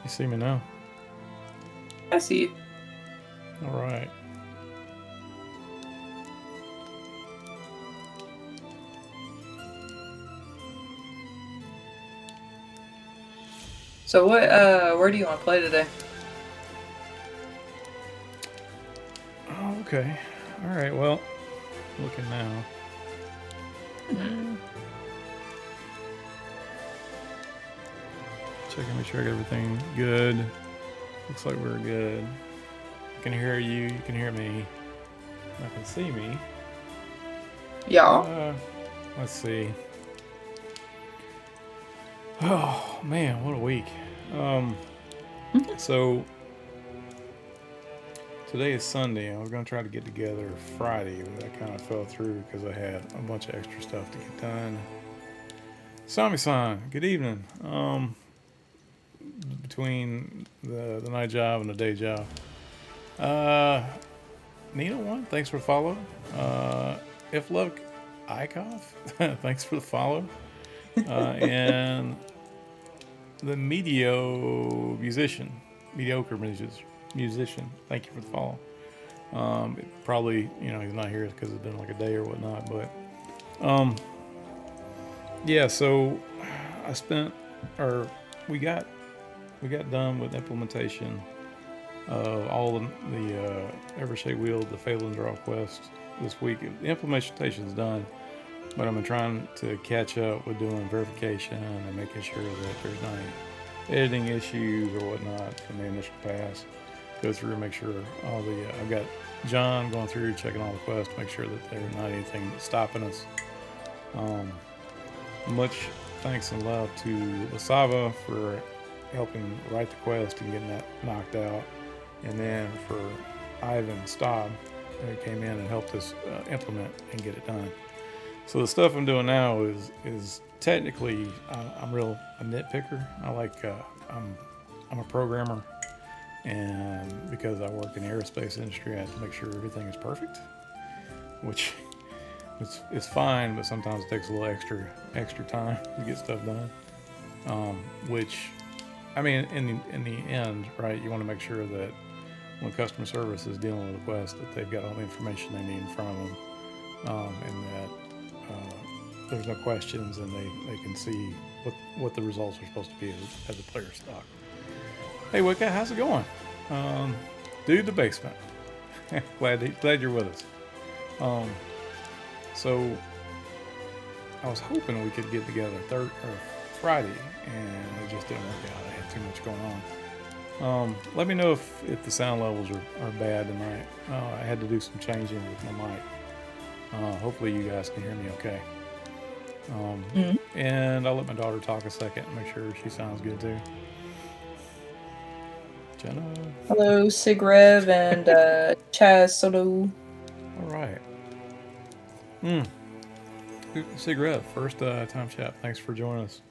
You see me now? I see it. All right. So where do you want to play today? Oh, okay. All right. Well, looking now. Checking, make sure I got everything good. Looks like we're good. I can hear you. You can hear me. I can see me. Yeah. Let's see. Oh man, what a week. So today is Sunday. I was gonna try to get together Friday, but that kind of fell through because I had a bunch of extra stuff to get done. Sami-san, good evening. Between the night job and the day job. Nina one, thanks for the follow. If Love Ikov, thanks for the follow. And the mediocre musician, thank you for the follow. Probably, he's not here because it's been like a day or whatnot, but yeah. So I spent, or we got done with implementation of all the Evershade Wheel, the Phelan Draw Quest this week. The implementation is done, but I'm trying to catch up with doing verification and making sure that there's not any editing issues or whatnot from the initial pass. Go through and make sure all the I've got John going through checking all the quests to make sure that there's not anything stopping us. Much thanks and love to Lasava for helping write the quest and getting that knocked out, and then for Ivan Staub who came in and helped us implement and get it done. So the stuff I'm doing now is technically I'm a nitpicker. I'm a programmer, and because I work in the aerospace industry, I have to make sure everything is perfect, which it's fine, but sometimes it takes a little extra time to get stuff done. Which, I mean, in the end, right? You want to make sure that when customer service is dealing with a request, that they've got all the information they need in front of them, and that there's no questions, and they can see what the results are supposed to be as a player stock. Hey Wicca, how's it going? Dude, the basement. glad you're with us. So I was hoping we could get together Friday, and it just didn't work out. I had too much going on. Let me know if the sound levels are bad tonight. I had to do some changing with my mic. Hopefully you guys can hear me okay. And I'll let my daughter talk a second and make sure she sounds good too. Jenna. Hello, Sigrev and Chaz Soto. All right. Sigrev, first time chat. Thanks for joining us.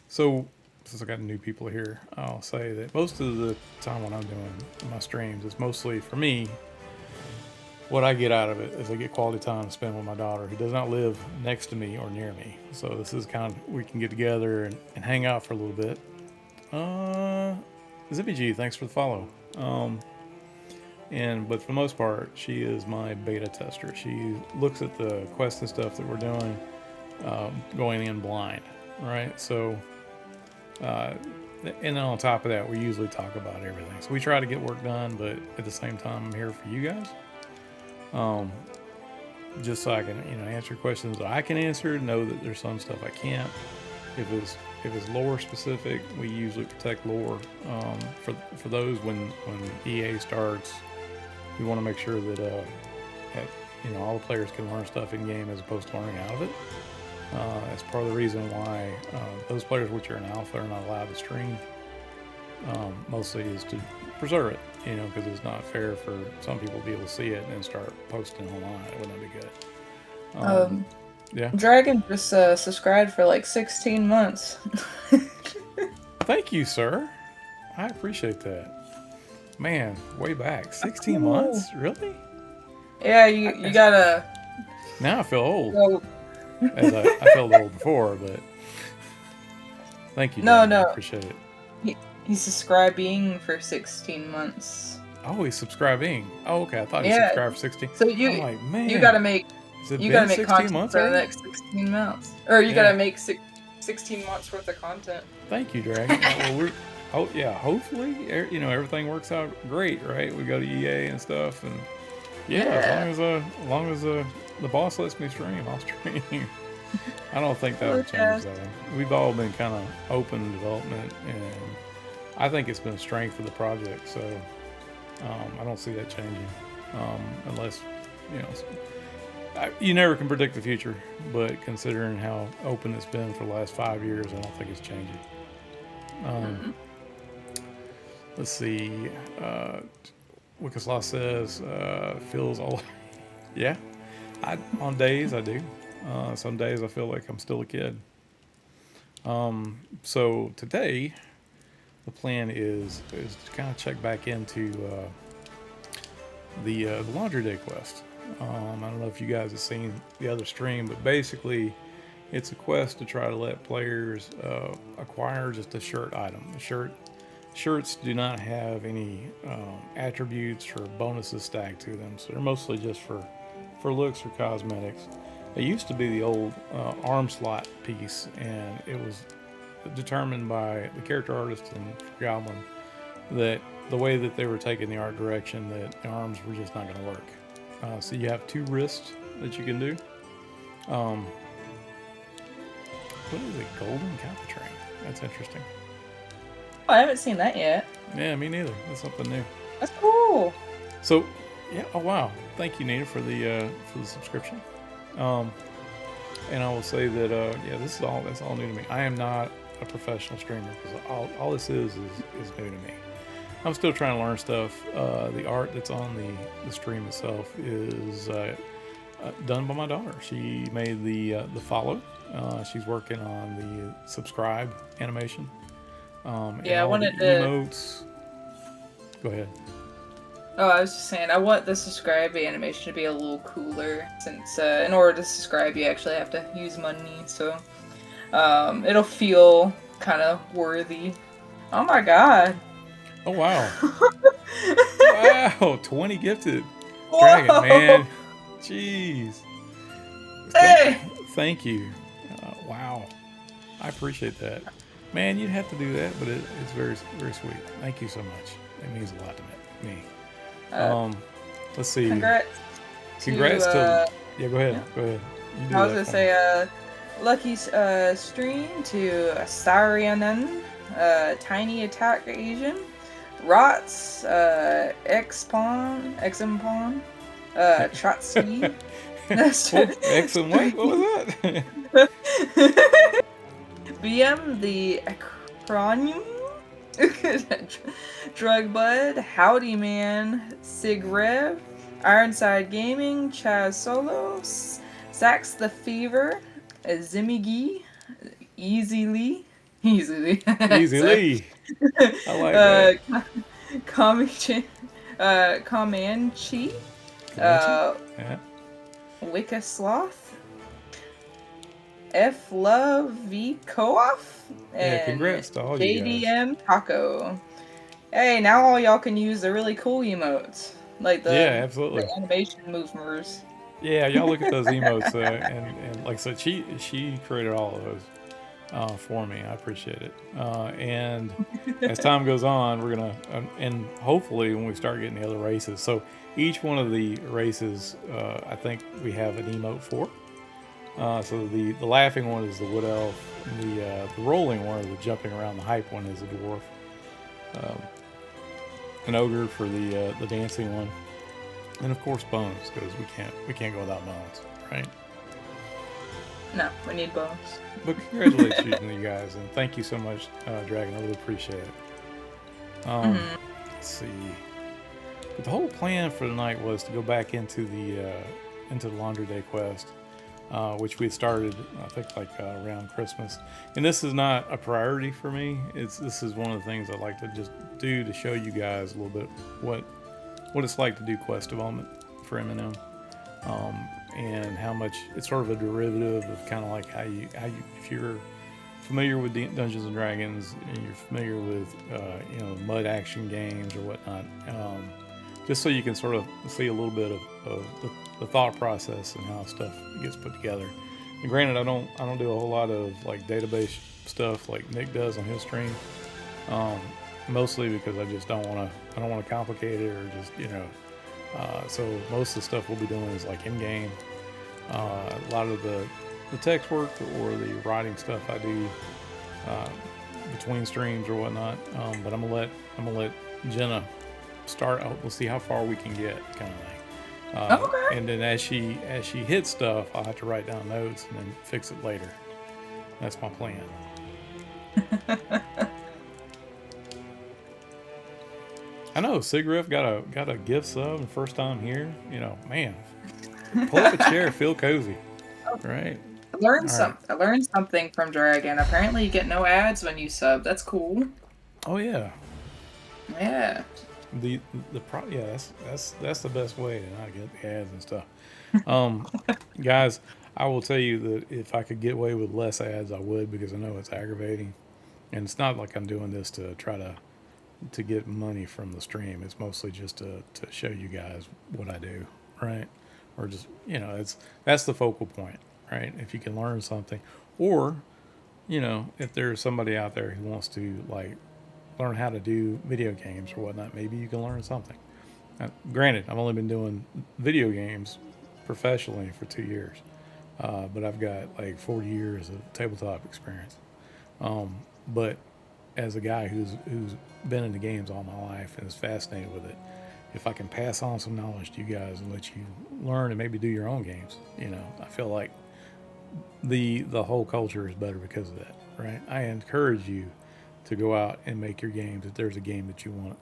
So since I got new people here, I'll say that most of the time when I'm doing my streams, it's mostly for me. What I get out of it is I get quality time to spend with my daughter, who does not live next to me or near me. So this is kind of, we can get together and hang out for a little bit. Zippy G, thanks for the follow. But for the most part, she is my beta tester. She looks at the quest and stuff that we're doing, going in blind, right? So, and on top of that, we usually talk about everything. So we try to get work done, but at the same time, I'm here for you guys. Just so I can, answer questions that I can answer. Know that there's some stuff I can't. If it's lore specific, we usually protect lore. For those when EA starts, we want to make sure that all the players can learn stuff in game as opposed to learning out of it. That's part of the reason why those players which are in alpha are not allowed to stream. Mostly is to preserve it, because it's not fair for some people to be able to see it and then start posting online. It wouldn't be good. Yeah. Dragon just subscribed for like 16 months. Thank you, sir. I appreciate that. Man, way back. 16 months? Really? Yeah, you gotta... Now I feel old. As I felt old before, but... Thank you, No, Dragon. I no. appreciate it. He's subscribing for 16 months. Oh, he's subscribing. Oh, okay. I thought he Yeah. subscribed for 16. So I'm like, you man, gotta make has it been 16 content months for the already? next 16 months, or you Yeah. gotta make 16 months worth of content. Thank you, Dragon. Oh yeah. Hopefully, everything works out great, right? We go to EA and stuff, and yeah, as long as the boss lets me stream, I'll stream. I don't think that'll change though. We've all been kind of open development, and I think it's been a strength of the project. So I don't see that changing, unless you know. You never can predict the future, but considering how open it's been for the last 5 years, I don't think it's changing. Let's see. Wickeslaw says, feels all. Yeah, on days I do. Some days I feel like I'm still a kid. So today, the plan is to kind of check back into the Laundry Day quest. I don't know if you guys have seen the other stream, but basically, it's a quest to try to let players acquire just a shirt item. Shirts do not have any attributes or bonuses stacked to them, so they're mostly just for looks or cosmetics. It used to be the old arm slot piece, and it was determined by the character artist and Goblin that the way that they were taking the art direction, that the arms were just not going to work. So you have 2 wrists that you can do. What is it? Golden Calpatrain. That's interesting. Oh, I haven't seen that yet. Yeah, me neither. That's something new. That's cool. So, yeah. Oh wow. Thank you, Nita, for the subscription. And I will say that that's all new to me. I am not a professional streamer because all this is new to me. I'm still trying to learn stuff. The art that's on the stream itself is done by my daughter. She made the follow. She's working on the subscribe animation. Yeah, I wanted the emotes. Go ahead. Oh, I was just saying, I want the subscribe animation to be a little cooler, since in order to subscribe, you actually have to use money, so it'll feel kind of worthy. Oh my god. Oh, wow. Wow, 20 gifted. Whoa. Dragon, man. Jeez. Hey. Thank you. Wow. I appreciate that. Man, you'd have to do that, but it's very, very sweet. Thank you so much. It means a lot to me. Let's see. Congrats to yeah, go ahead. Yeah. Go ahead. I was gonna say lucky stream to Sarianen, Tiny Attack Asian, Rots, Xpon, Trotsky. X and what? What was that? BM the acronym. Drug Bud, Howdy Man, Sig Rev, Ironside Gaming, Chaz Solos, Sax the Fever, Zimigi, Easily. I like that. Comanche, Wicca Sloth, F Love V Co-off, and congrats to all you guys. JDM Taco. Hey, now all y'all can use the really cool emotes, like absolutely, the animation movers. Yeah, y'all look at those emotes, and like I said, she created all of those for me. I appreciate it. And as time goes on, we're gonna and hopefully when we start getting the other races, so each one of the races, I think we have an emote for. So the laughing one is the wood elf. The rolling one, or the jumping around the hype one, is a dwarf. An ogre for the dancing one, and of course Bones, because we can't go without Bones, right? No, we need Bones. But congratulations to you guys, and thank you so much, Dragon. I really appreciate it. Let's see. But the whole plan for tonight was to go back into the Laundry Day quest. Which we had started, I think, around Christmas. And this is not a priority for me. This is one of the things I like to just do to show you guys a little bit what it's like to do quest development for M&M, and how much it's sort of a derivative of kind of like how you if you're familiar with Dungeons and Dragons and you're familiar with mud action games or whatnot, just so you can sort of see a little bit of the thought process and how stuff gets put together. And granted, I don't do a whole lot of like database stuff like Nick does on his stream, um, mostly because I don't want to complicate it or just so most of the stuff we'll be doing is like in game. A lot of the text work or the writing stuff I do uh, between streams or whatnot. But I'm gonna let Jenna start. We'll see how far we can get, kind of thing. Okay. And then as she hits stuff, I'll have to write down notes and then fix it later. That's my plan. I know Sigriff got a gift sub and first time here. Man, pull up a chair, feel cozy, right? I learned something from Dragon. Apparently, you get no ads when you sub. That's cool. Oh yeah, Yeah. the yeah, that's the best way to not get the ads and stuff. Um, Guys, I will tell you that if I could get away with less ads, I would because I know it's aggravating, and it's not like I'm doing this to try to get money from the stream. It's mostly just to show you guys what I do, right? Or just that's the focal point, right? If you can learn something, or if there's somebody out there who wants to like learn how to do video games or whatnot, maybe you can learn something. Granted, I've only been doing video games professionally for 2 years, but I've got like 40 years of tabletop experience. But as a guy who's been in the games all my life and is fascinated with it, if I can pass on some knowledge to you guys and let you learn and maybe do your own games, I feel like the whole culture is better because of that, right? I encourage you to go out and make your games if there's a game that you want.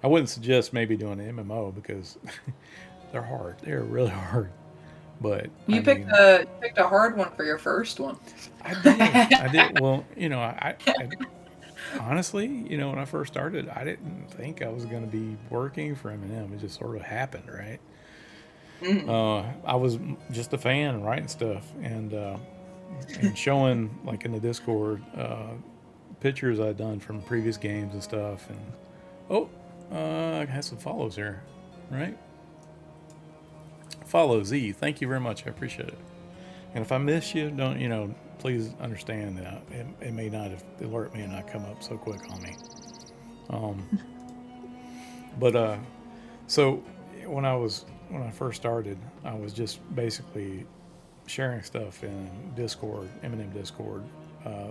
I wouldn't suggest maybe doing an MMO because they're hard. They're really hard. But You picked a hard one for your first one. I did. I did. Well, I honestly, when I first started, I didn't think I was going to be working for Eminem. It just sort of happened, right? Mm. I was just a fan and writing stuff and showing like in the Discord pictures I'd done from previous games and stuff. And oh, I had some follows here, right? Follow Z. Thank you very much. I appreciate it. And if I miss you, don't please understand that it may not have the alert may not come up so quick on me. Um, but so when I first started, I was just basically sharing stuff in Discord, Eminem Discord,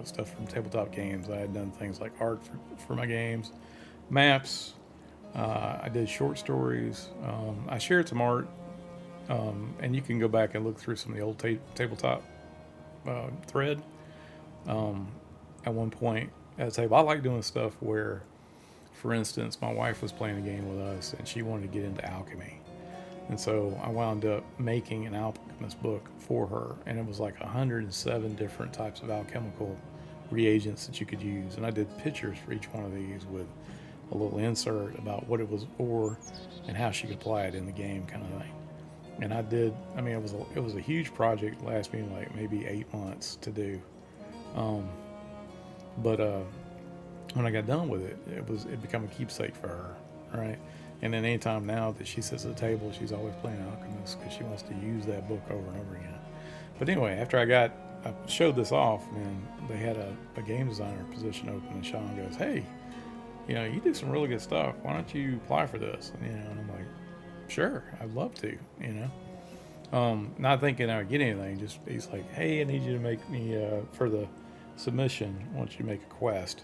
stuff from tabletop games. I had done things like art for my games, maps. I did short stories. I shared some art, and you can go back and look through some of the old tabletop thread. Um, at one point at a table, I like doing stuff where, for instance, my wife was playing a game with us and she wanted to get into alchemy. And so I wound up making an alchemist book for her, and it was like 107 different types of alchemical reagents that you could use. And I did pictures for each one of these with a little insert about what it was for and how she could apply it in the game, kind of thing. And I did. I mean, it was a huge project, last me like maybe 8 months to do. Um, but when I got done with it, it became a keepsake for her, right? And then anytime now that she sits at the table, she's always playing Alchemist because she wants to use that book over and over again. But anyway, after I showed this off, and they had a game designer position open, and Sean goes, "Hey, you do some really good stuff. Why don't you apply for this?" And I'm like, "Sure, I'd love to." Not thinking I would get anything. Just he's like, "Hey, I need you to make me for the submission. I want you to make a quest,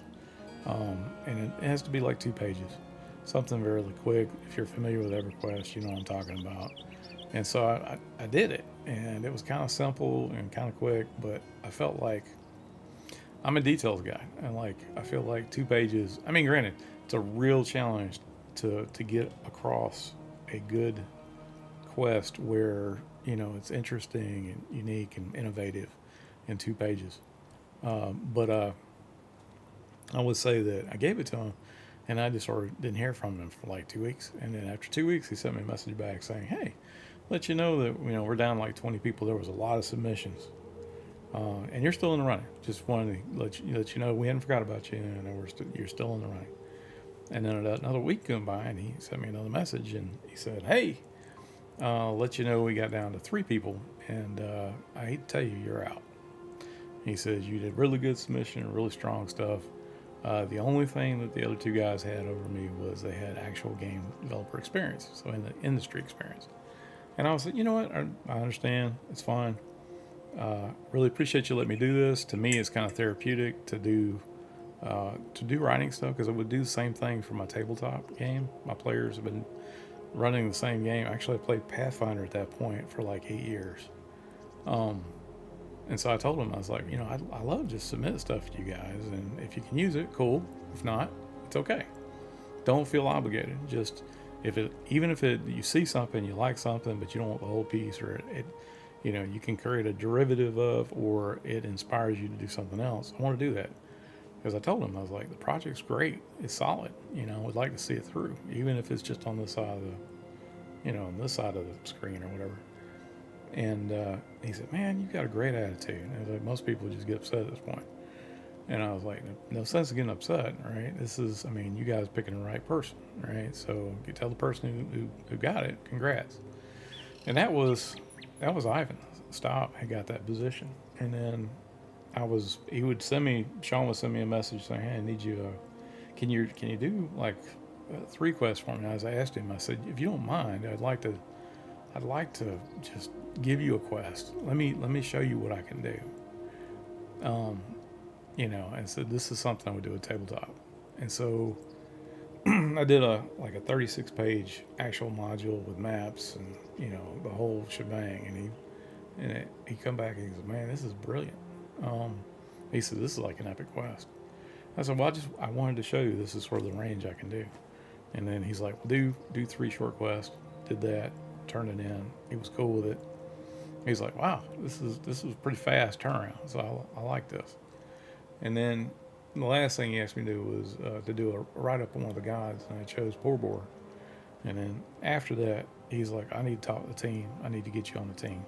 and it has to be like 2 pages." Something very quick. If you're familiar with EverQuest, you know what I'm talking about. And so I did it, and it was kind of simple and kind of quick, but I felt like I'm a details guy, and like I feel like 2 pages. I mean, granted, it's a real challenge to get across a good quest where it's interesting and unique and innovative in 2 pages. But I would say that I gave it to him, and I just sort of didn't hear from him for like 2 weeks. And then after 2 weeks, he sent me a message back saying, "Hey, let you know that we're down like 20 people. There was a lot of submissions, And you're still in the running. Just wanted to let you know we hadn't forgot about you, and you're still in the running. And then another week went by, and he sent me another message, and he said, "Hey, let you know we got down to 3 people, and I hate to tell you, you're out." He says you did really good submission, really strong stuff. The only thing that the other 2 guys had over me was they had actual game developer experience, so in the industry experience. And I was like, you know what? I understand. It's fine. Really appreciate you letting me do this. To me, it's kind of therapeutic to do writing stuff because I would do the same thing for my tabletop game. My players have been running the same game. Actually, I played Pathfinder at that point for like 8 years. And so I told him, I was like, I love just submit stuff to you guys, and if you can use it, cool. If not, it's okay. Don't feel obligated. Just even if you see something, you like something, but you don't want the whole piece, or you can create a derivative of, or it inspires you to do something else. I want to do that. Because I told him, I was like, the project's great. It's solid. Would like to see it through, even if it's just on this side of on this side of the screen or whatever. And he said, "Man, you got a great attitude." And I was like, most people just get upset at this point. And I was like, no sense of getting upset, right? You guys picking the right person, right? So you tell the person who got it, congrats. And that was Ivan. Stop. I got that position. And then Sean would send me a message saying, "Hey, I need you, can you do like 3 quests for me?" And as I asked him, I said, "If you don't mind, I'd like to just give you a quest. Let me show you what I can do." And so this is something I would do with tabletop. And so I did a 36-page actual module with maps and the whole shebang. And he come back and he said, "Man, this is brilliant." He said, "This is like an epic quest." I said, "Well, I wanted to show you this is sort of the range I can do." And then he's like, "Well, do 3 short quests." Did that, turned it in. He was cool with it. He's like, "Wow, this is pretty fast turnaround." So I like this. And then the last thing he asked me to do was to do a write up on one of the gods, and I chose Porbor. And then after that, he's like, "I need to talk to the team. I need to get you on the team."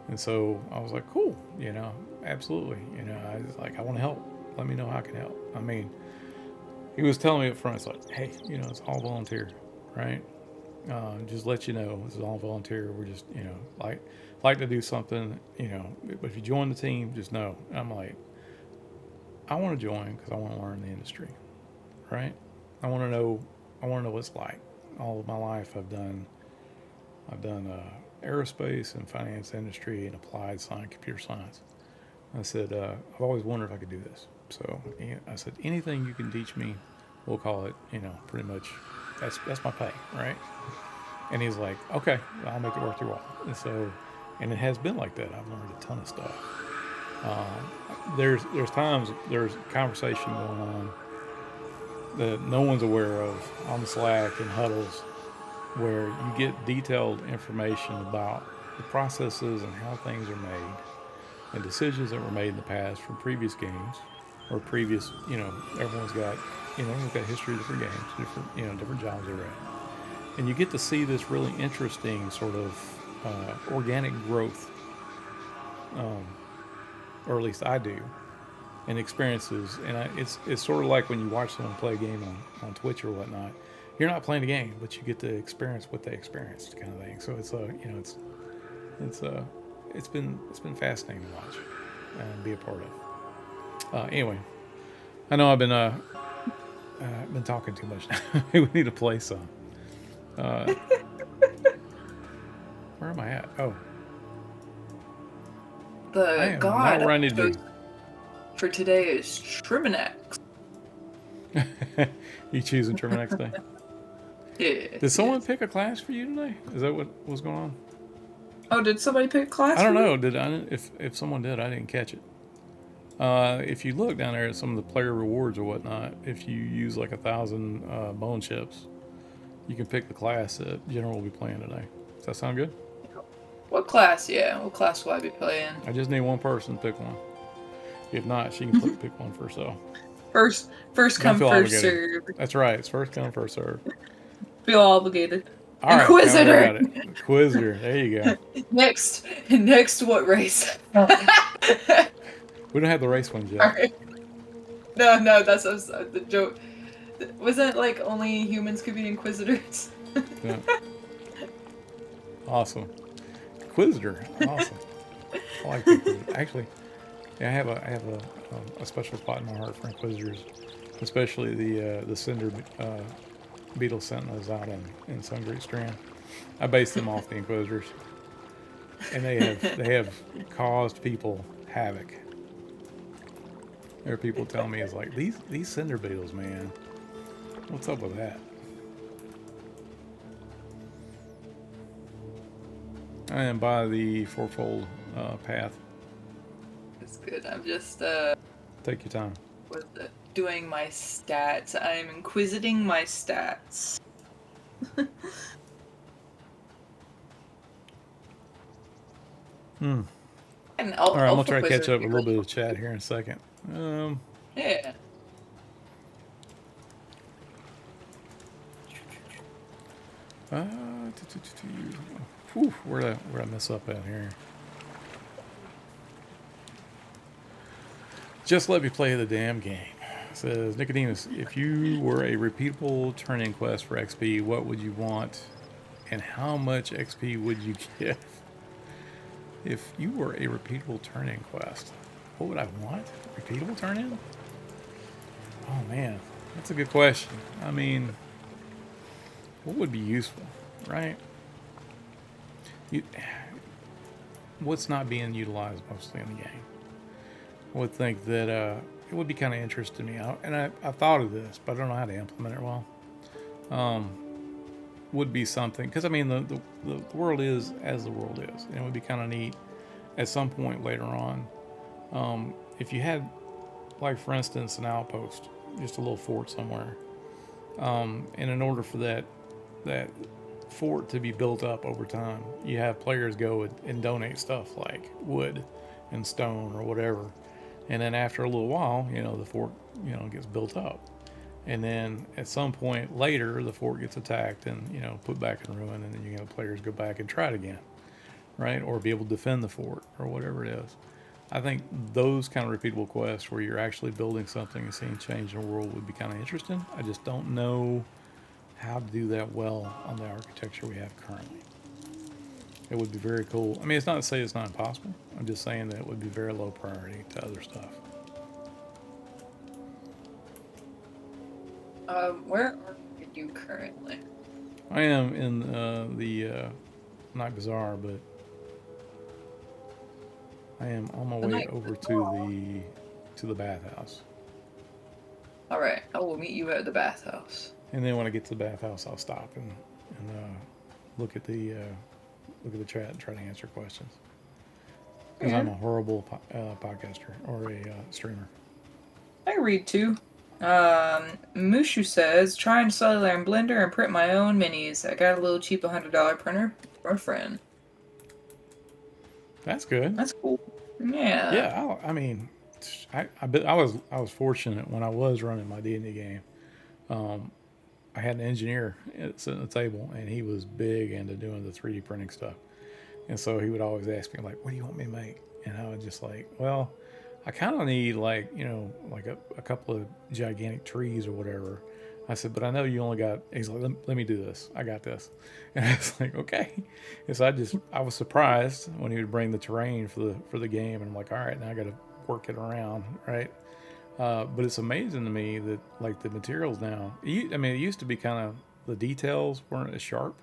And so I was like, "Cool, absolutely." I was like, "I want to help. Let me know how I can help." He was telling me up front, it's like, "Hey, it's all volunteer, right? Just let you know, this is all volunteer. We're just, like to do something, but if you join the team, just know." And I'm like, I want to join because I want to learn the industry, right? I want to know what it's like. All of my life, I've done aerospace and finance industry and applied science, computer science. I said, I've always wondered if I could do this. So I said, anything you can teach me, we'll call it, pretty much, that's my pay, right? And he's like, "Okay, I'll make it worth your while." And it has been like that. I've learned a ton of stuff. There's times there's conversation going on that no one's aware of on Slack and huddles, where you get detailed information about the processes and how things are made and decisions that were made in the past from previous games or previous, everyone's got history of different games, different jobs they're at. And you get to see this really interesting sort of organic growth, or at least I do, and experiences. And it's sort of like when you watch someone play a game on Twitch or whatnot. You're not playing a game, but you get to experience what they experienced, kind of thing. So it's been fascinating to watch and be a part of. Anyway, I know I've been talking too much. We need to play some. Where am I at? Oh, the god where I need to be. For today is Triminax. You choosing Triminax Day? Yeah. Did someone pick a class for you today? Is that what was going on? Oh, did somebody pick a class? I don't know. If someone did, I didn't catch it. If you look down there at some of the player rewards or whatnot, if you use like 1,000 bone chips, you can pick the class that General will be playing today. Does that sound good? What class? Yeah, what class will I be playing? I just need one person to pick one. If not, she can pick one for herself. First come, first serve. That's right. It's first come, first serve. Feel obligated. All right, Inquisitor. Inquisitor. There you go. Next, what race? We don't have the race ones yet. Sorry. No, that's the joke. Wasn't like only humans could be inquisitors? Yeah. Awesome. Inquisitor. Awesome. I like the Inquisitor. Actually, yeah, I have a special spot in my heart for Inquisitors, especially the Cinder Beetle Sentinels out in Sungreat Strand. I base them off the Inquisitors, and they have caused people havoc. There are people telling me it's like these Cinder Beetles, man. What's up with that? I am by the fourfold path. It's good. I'm just Take your time. doing my stats. I'm inquisiting my stats. Hmm. And All right, I'm gonna try to catch up a little bit of chat here in a second. Yeah. Uh, Whew, where'd I mess up at here? Just let me play the damn game. It says Nicodemus, if you were a repeatable turn-in quest for XP, what would you want, and how much XP would you give? If you were a repeatable turn-in quest, what would I want? Repeatable turn-in? Oh man, that's a good question. I mean, what would be useful, right? What's not being utilized mostly in the game? I would think that it would be kind of interesting to me. I've thought of this, but I don't know how to implement it well. Would be something, because I mean the world is as the world is, and it would be kind of neat at some point later on if you had, like for instance, an outpost, just a little fort somewhere, and in order for that fort to be built up over time, you have players go and donate stuff like wood and stone or whatever, and then after a little while, the fort gets built up. And then at some point later, the fort gets attacked and put back in ruin, and then you have players go back and try it again, right? Or be able to defend the fort or whatever it is. I think those kind of repeatable quests where you're actually building something and seeing change in the world would be kind of interesting. I just don't know how to do that well on the architecture we have currently. It would be very cool. I mean, it's not to say it's not impossible. I'm just saying that it would be very low priority to other stuff. Where are you currently? I am in the Night Bazaar, but I am on my way over to the bathhouse. All right, I will meet you at the bathhouse. And then when I get to the bathhouse, I'll stop and look at the chat and try to answer questions. Because I'm a horrible podcaster or a streamer. I read too. Mushu says, trying Cellular and Blender and print my own minis. I got a little cheap $100 printer for a friend. That's good. That's cool. Yeah. Yeah, I mean, I was fortunate when I was running my D&D game. I had an engineer sitting at the table, and he was big into doing the 3D printing stuff. And so he would always ask me, like, what do you want me to make? And I was just like, well, I kind of need, like, like a couple of gigantic trees or whatever. I said, but I know you only got, he's like, let me do this. I got this. And I was like, okay. And so I was surprised when he would bring the terrain for the game. And I'm like, all right, now I got to work it around, right? But it's amazing to me that, like, the materials now, I mean, it used to be kind of, the details weren't as sharp.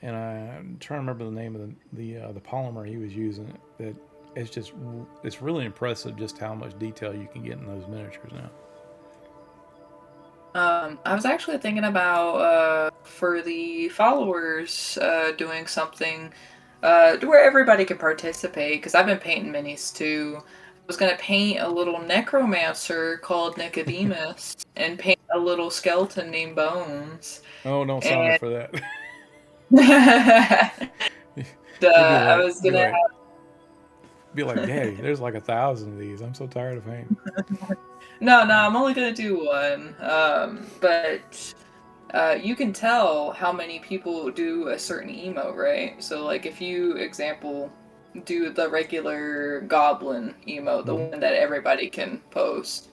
And I'm trying to remember the name of the polymer he was using. That it's really impressive just how much detail you can get in those miniatures now. I was actually thinking about for the followers doing something where everybody could participate, because I've been painting minis too. I was gonna paint a little necromancer called Nicodemus and paint a little skeleton named Bones. Oh, don't sign me for that. I was gonna be like, Daddy, there's like 1,000 of these. I'm so tired of painting. No, I'm only gonna do one. But you can tell how many people do a certain emote, right? So, like, if you example do the regular goblin emote, the one that everybody can post.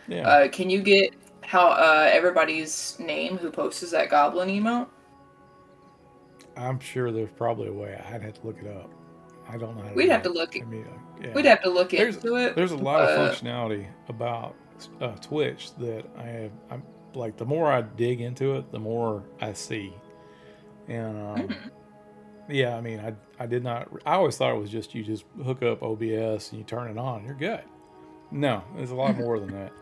Yeah. Can you get how everybody's name who posts that goblin emote? I'm sure there's probably a way. I'd have to look it up. I don't know how to We'd do have to it. look. I mean, We'd yeah. have to look There's into it. there's a lot of But functionality about Twitch that I'm like. The more I dig into it, the more I see. And yeah, I mean, I did not. I always thought it was just you just hook up OBS and you turn it on, you're good. No, there's a lot more than that.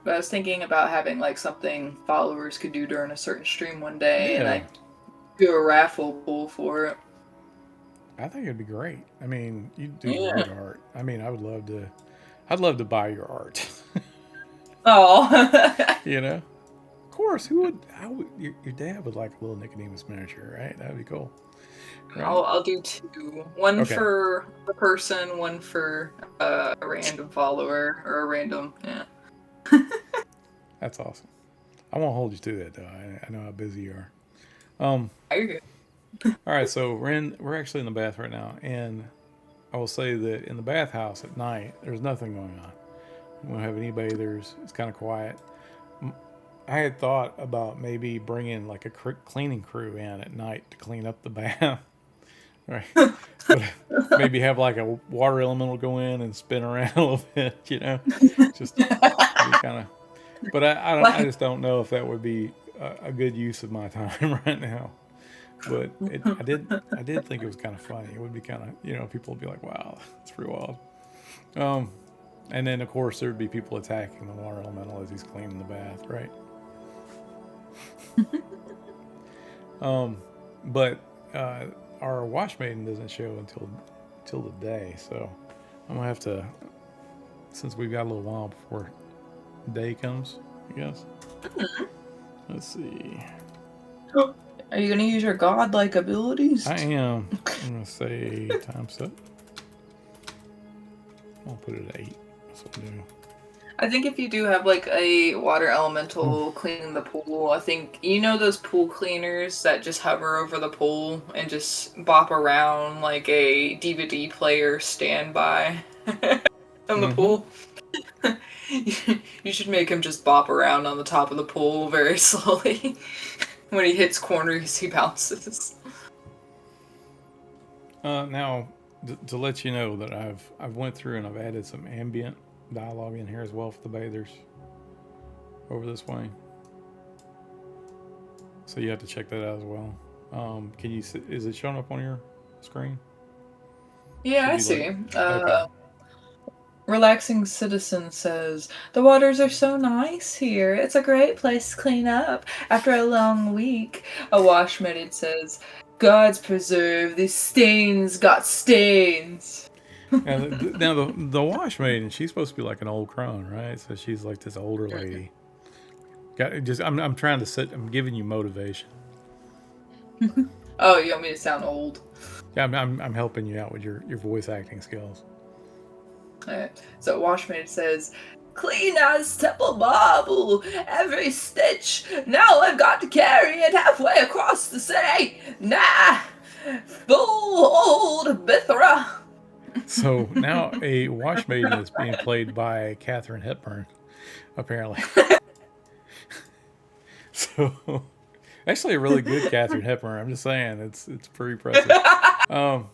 But I was thinking about having like something followers could do during a certain stream one day, and Yeah, I do a raffle pull for it. I think it'd be great. I mean, you do Yeah. great art. I mean, I would love to. I'd love to buy your art. Oh. You know, of course. Who would? How would your dad would like a little Nicodemus miniature, right? That'd be cool, right? I'll do two. One Okay, for a person, one for a random follower or a random. Yeah. that's awesome. I won't hold you to that though. I know how busy you are. Um. You're good. All right, so we're actually in the bath right now, and I will say that in the bathhouse at night, there's nothing going on. We don't have any bathers. It's kind of quiet. I had thought about maybe bringing like a cleaning crew in at night to clean up the bath, right? But maybe have like a water elemental go in and spin around a little bit, just be kind of. But I don't. I Like, just don't know if that would be a good use of my time right now. But I did think it was kind of funny. It would be kind of, people would be like, "Wow, that's pretty wild." Um, and then of course there'd be people attacking the water elemental as he's cleaning the bath, right? But our wash maiden doesn't show until the day, so I'm gonna have to, since we've got a little while before day comes, I guess. Let's see. are you gonna use your godlike abilities? I am. I'm gonna say time set. I'll put it at 8. That's what I do. I think if you do have like a water elemental cleaning the pool, I think those pool cleaners that just hover over the pool and just bop around like a DVD player standby on the Mm-hmm. pool. You should make him just bop around on the top of the pool very slowly. When he hits corners, he bounces. Now, to let you know that I've went through and I've added some ambient dialogue in here as well for the bathers over this way. So you have to check that out as well. Can you? Is it showing up on your screen? Yeah, I Should be see. okay. Relaxing Citizen says, "The waters are so nice here. It's a great place to clean up after a long week." A wash medic says, "God's preserve, these stains got stains." Now the wash maiden, she's supposed to be like an old crone, right? So she's like this older lady. I'm trying to sit. I'm giving you motivation. Oh, you want me to sound old? Yeah, I'm helping you out with your voice acting skills. Alright. So Washmade says, "Clean as temple marble, every stitch. Now I've got to carry it halfway across the sea. Nah, full old Bithra." So now a wash maiden is being played by Katharine Hepburn, apparently. So actually, a really good Katharine Hepburn. I'm just saying, it's pretty impressive. Um,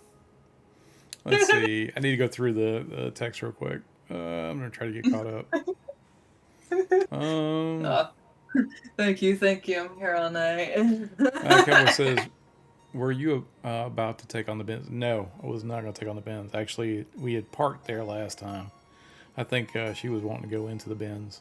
let's see. I need to go through the text real quick. I'm gonna try to get caught up. Oh, thank you. I'm here all night. Cowboy says, "Were you about to take on the bins?" No, I was not going to take on the bins. Actually, we had parked there last time. I think she was wanting to go into the bins.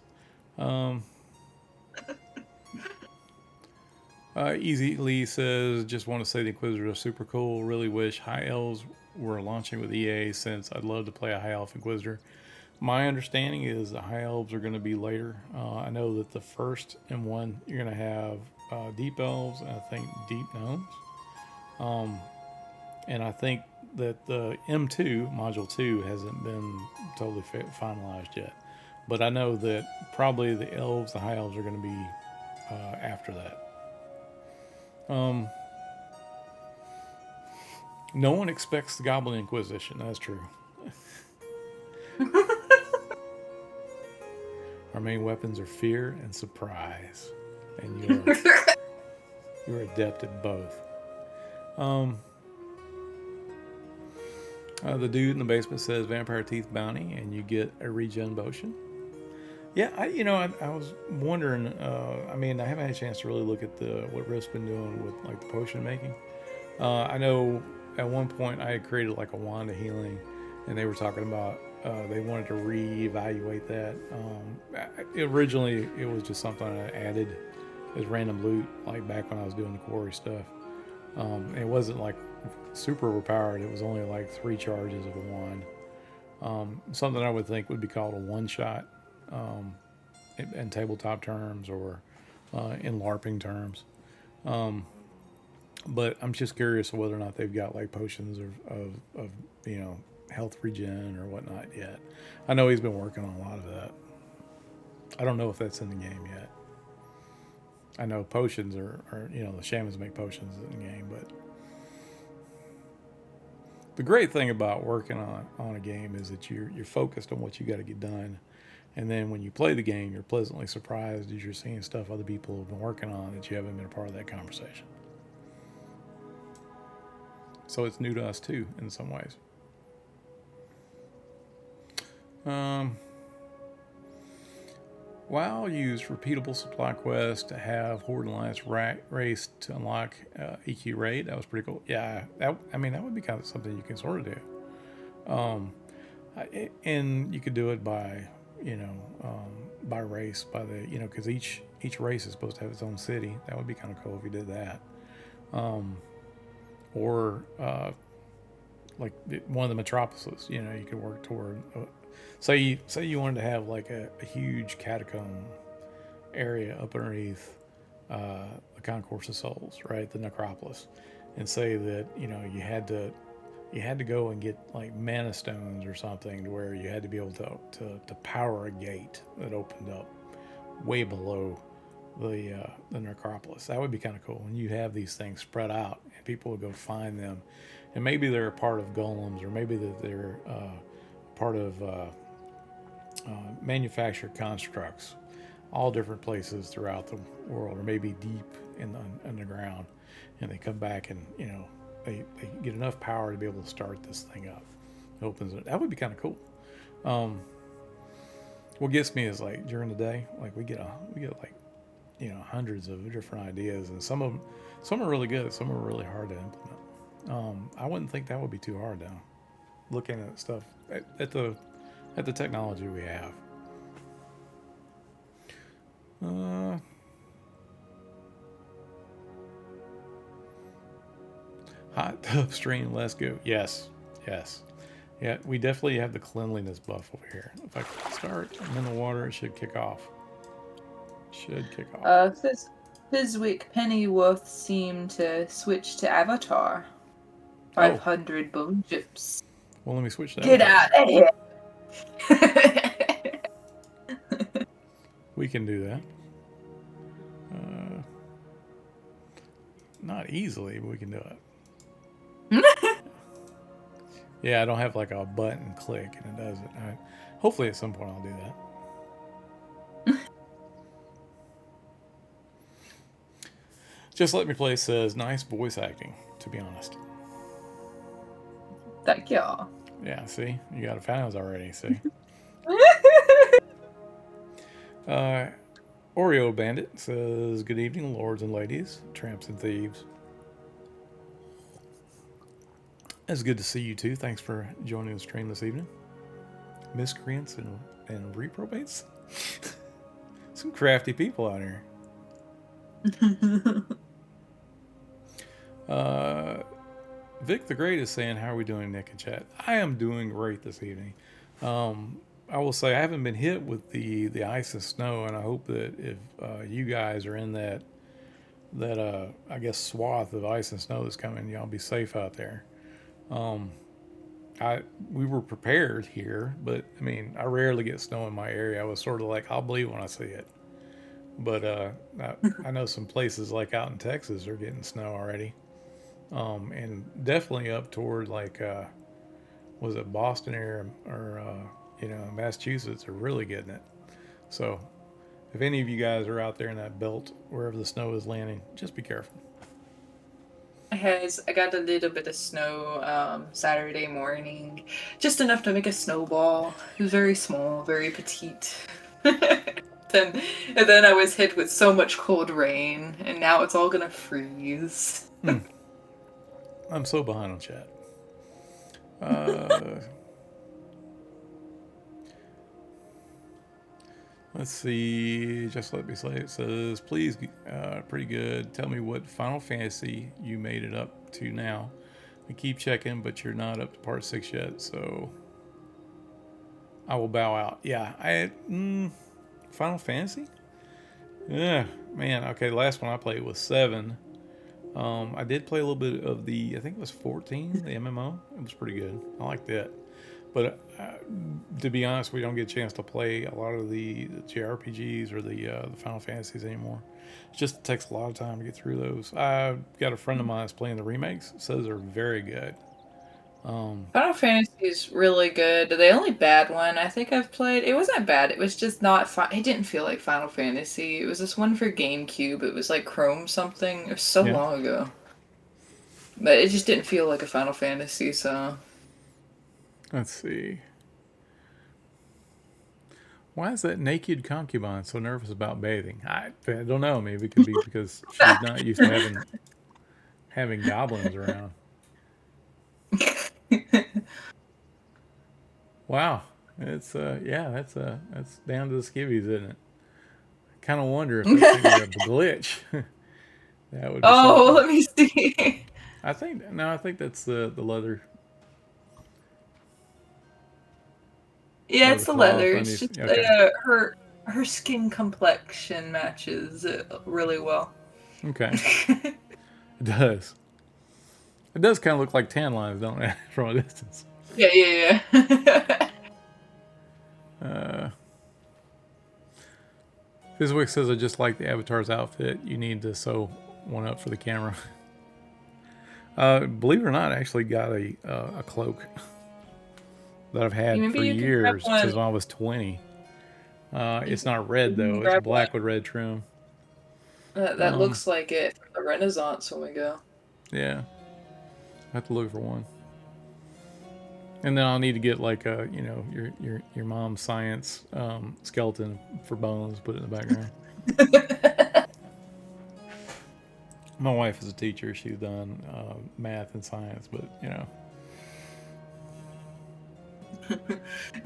Easy Lee says, "Just want to say the Inquisitors are super cool. Really wish High Elves were launching with EA since I'd love to play a High Elf Inquisitor." My understanding is the High Elves are going to be later. I know that the first M1 you're going to have Deep Elves and I think Deep Gnomes. And I think that the M2 Module 2 hasn't been totally finalized yet. But I know that probably the elves, the high elves, are going to be after that. No one expects the Goblin Inquisition. That's true. Our main weapons are fear and surprise, and you're adept at both. Um, the dude in the basement says Vampire Teeth Bounty, and you get a regen potion. Yeah, I was wondering. I mean, I haven't had a chance to really look at what Rift's been doing with like the potion making. I know at one point I had created like a wand of healing, and they were talking about they wanted to reevaluate that. Originally, it was just something I added as random loot, like back when I was doing the quarry stuff. It wasn't like super overpowered. It was only like 3 charges of a wand. Something I would think would be called a one shot in tabletop terms or in LARPing terms. But I'm just curious whether or not they've got like potions of health regen or whatnot yet. I know he's been working on a lot of that. I don't know if that's in the game yet. I know potions are the shamans make potions in the game, but the great thing about working on a game is that you're focused on what you got to get done, and then when you play the game, you're pleasantly surprised as you're seeing stuff other people have been working on that you haven't been a part of that conversation. So it's new to us too in some ways. WoW used repeatable supply quests to have Horde Alliance race to unlock EQ raid. That was pretty cool. Yeah, that would be kind of something you can sort of do. And you could do it by by race, by the because each race is supposed to have its own city. That would be kind of cool if you did that. Or like one of the metropolises, you could work toward. Say you wanted to have like a huge catacomb area up underneath the Concourse of Souls, right, the Necropolis, and say that you had to go and get like mana stones or something to where you had to be able to power a gate that opened up way below the Necropolis. That would be kind of cool. And you have these things spread out, and people would go find them, and maybe they're a part of golems, or maybe that they're part of manufactured constructs, all different places throughout the world, or maybe deep in the underground, and they come back and they get enough power to be able to start this thing up. It opens it. That would be kind of cool. What gets me is like during the day, like we get like hundreds of different ideas, and some are really good, some are really hard to implement. I wouldn't think that would be too hard though, looking at stuff at the technology we have. Hot tub stream, let's go. Yes. Yeah, we definitely have the cleanliness buff over here. If I start, I'm in the water, it should kick off. Fizwick Pennyworth seemed to switch to Avatar. 500 bone chips. Well, let me switch that. Get out of here! We can do that. Not easily, but we can do it. Yeah, I don't have like a button click and it does it. Hopefully at some point I'll do that. Just Let Me Play says, nice voice acting, to be honest. Thank you. Yeah, see? You got fans already, see? Oreo Bandit says, good evening, lords and ladies, tramps and thieves. It's good to see you too. Thanks for joining the stream this evening. Miscreants and reprobates? Some crafty people out here. Vic the Great is saying, how are we doing, Nick and chat? I am doing great this evening. I will say I haven't been hit with the ice and snow, and I hope that if you guys are in that I guess swath of ice and snow that's coming, y'all be safe out there. We were prepared here, but I mean, I rarely get snow in my area. I was sort of like, I'll believe when I see it. But I know some places like out in Texas are getting snow already. And definitely up toward like was it Boston area or Massachusetts are really getting it. So if any of you guys are out there in that belt wherever the snow is landing, just be careful. I got a little bit of snow Saturday morning, just enough to make a snowball. It was very small, very petite. then and then I was hit with so much cold rain, and now it's all gonna freeze. I'm so behind on chat. Uh, let's see. Just let me say it says, please, pretty good. Tell me what Final Fantasy you made it up to now. We keep checking, but you're not up to part 6 yet, so I will bow out. Yeah, Final Fantasy? Yeah, man. Okay, the last one I played was 7. I did play a little bit of I think it was 14, the MMO. It was pretty good. I liked that. But to be honest, we don't get a chance to play a lot of the JRPGs or the Final Fantasies anymore. It just takes a lot of time to get through those. I've got a friend of mine that's playing the remakes. Says they're very good. Final Fantasy is really good. The only bad one I think I've played, it wasn't bad. It was just not fun. It didn't feel like Final Fantasy. It was this one for GameCube. It was like Chrome something. It was so Yeah. long ago. But it just didn't feel like a Final Fantasy, so. Let's see. Why is that naked concubine so nervous about bathing? I don't know. Maybe it could be because she's not used to having goblins around. Wow, it's that's down to the skivvies, isn't it? Kind of wonder if that's maybe a glitch. That would be Oh, something. let me see. I think that's the leather. Yeah, Oh, it's the the leather. cloth. It's just Okay. her skin complexion matches it really well. Okay. It does. It does kind of look like tan lines, don't it, from a distance? Yeah, yeah, yeah. Uh, Fizwick says, I just like the Avatar's outfit. You need to sew one up for the camera. Believe it or not, I actually got a cloak that I've had Maybe for you can grab years one. since I was 20. It's not red, You can though. It's grab one black with red trim. that Um, looks like it from the Renaissance when we go. yeah. I have to look for one. And then I'll need to get like your mom's science skeleton for bones, put it in the background. My wife is a teacher. She's done math and science, but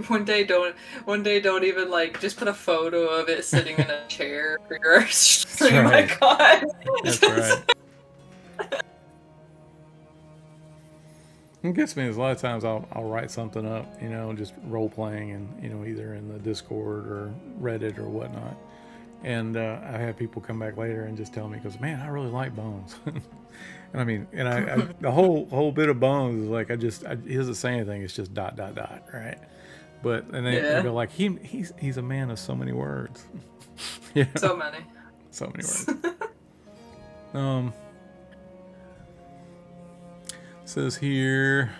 One day don't even like just put a photo of it sitting in a chair for your stream right. icon. That's right. It gets me is a lot of times I'll write something up, just role playing and either in the Discord or Reddit or whatnot. And I have people come back later and just tell me, because man, I really like Bones. And I mean, and I the whole bit of Bones is like he doesn't say anything. It's just dot dot dot, right? But and they Yeah, go like he's a man of so many words. Yeah, so many. so many words. Um, says here.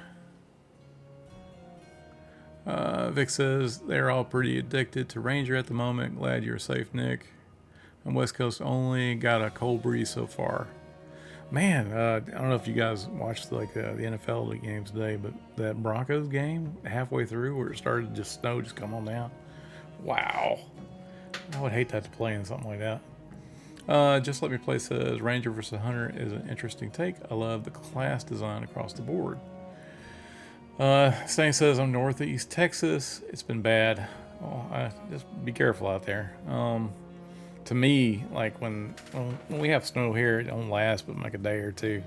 Vic says they're all pretty addicted to Ranger at the moment. Glad you're safe, Nick. I'm West Coast only. Got a cold breeze so far. Man, I don't know if you guys watched the NFL games today, but that Broncos game halfway through where it started to just snow, just come on down. Wow, I would hate that to play in something like that. Just Let Me Play says Ranger versus Hunter is an interesting take. I love the class design across the board. Stain says I'm northeast Texas. It's been bad. Well, just be careful out there. To me, like when we have snow here, it don't last but like a day or two,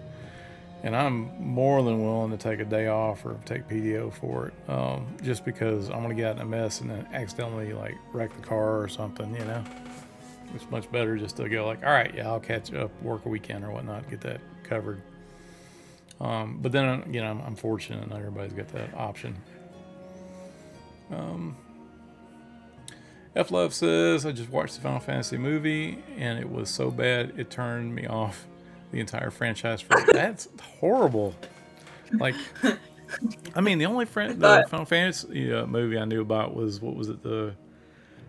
and I'm more than willing to take a day off or take PTO for it, just because I'm gonna get out in a mess and then accidentally like wreck the car or something. It's much better just to go like, all right, yeah, I'll catch up, work a weekend or whatnot, get that covered. But then I'm fortunate not everybody's got that option. F Love says I just watched the Final Fantasy movie and it was so bad it turned me off the entire franchise for that's horrible. Like, I mean, the only I the thought, Final Fantasy movie I knew about was what was it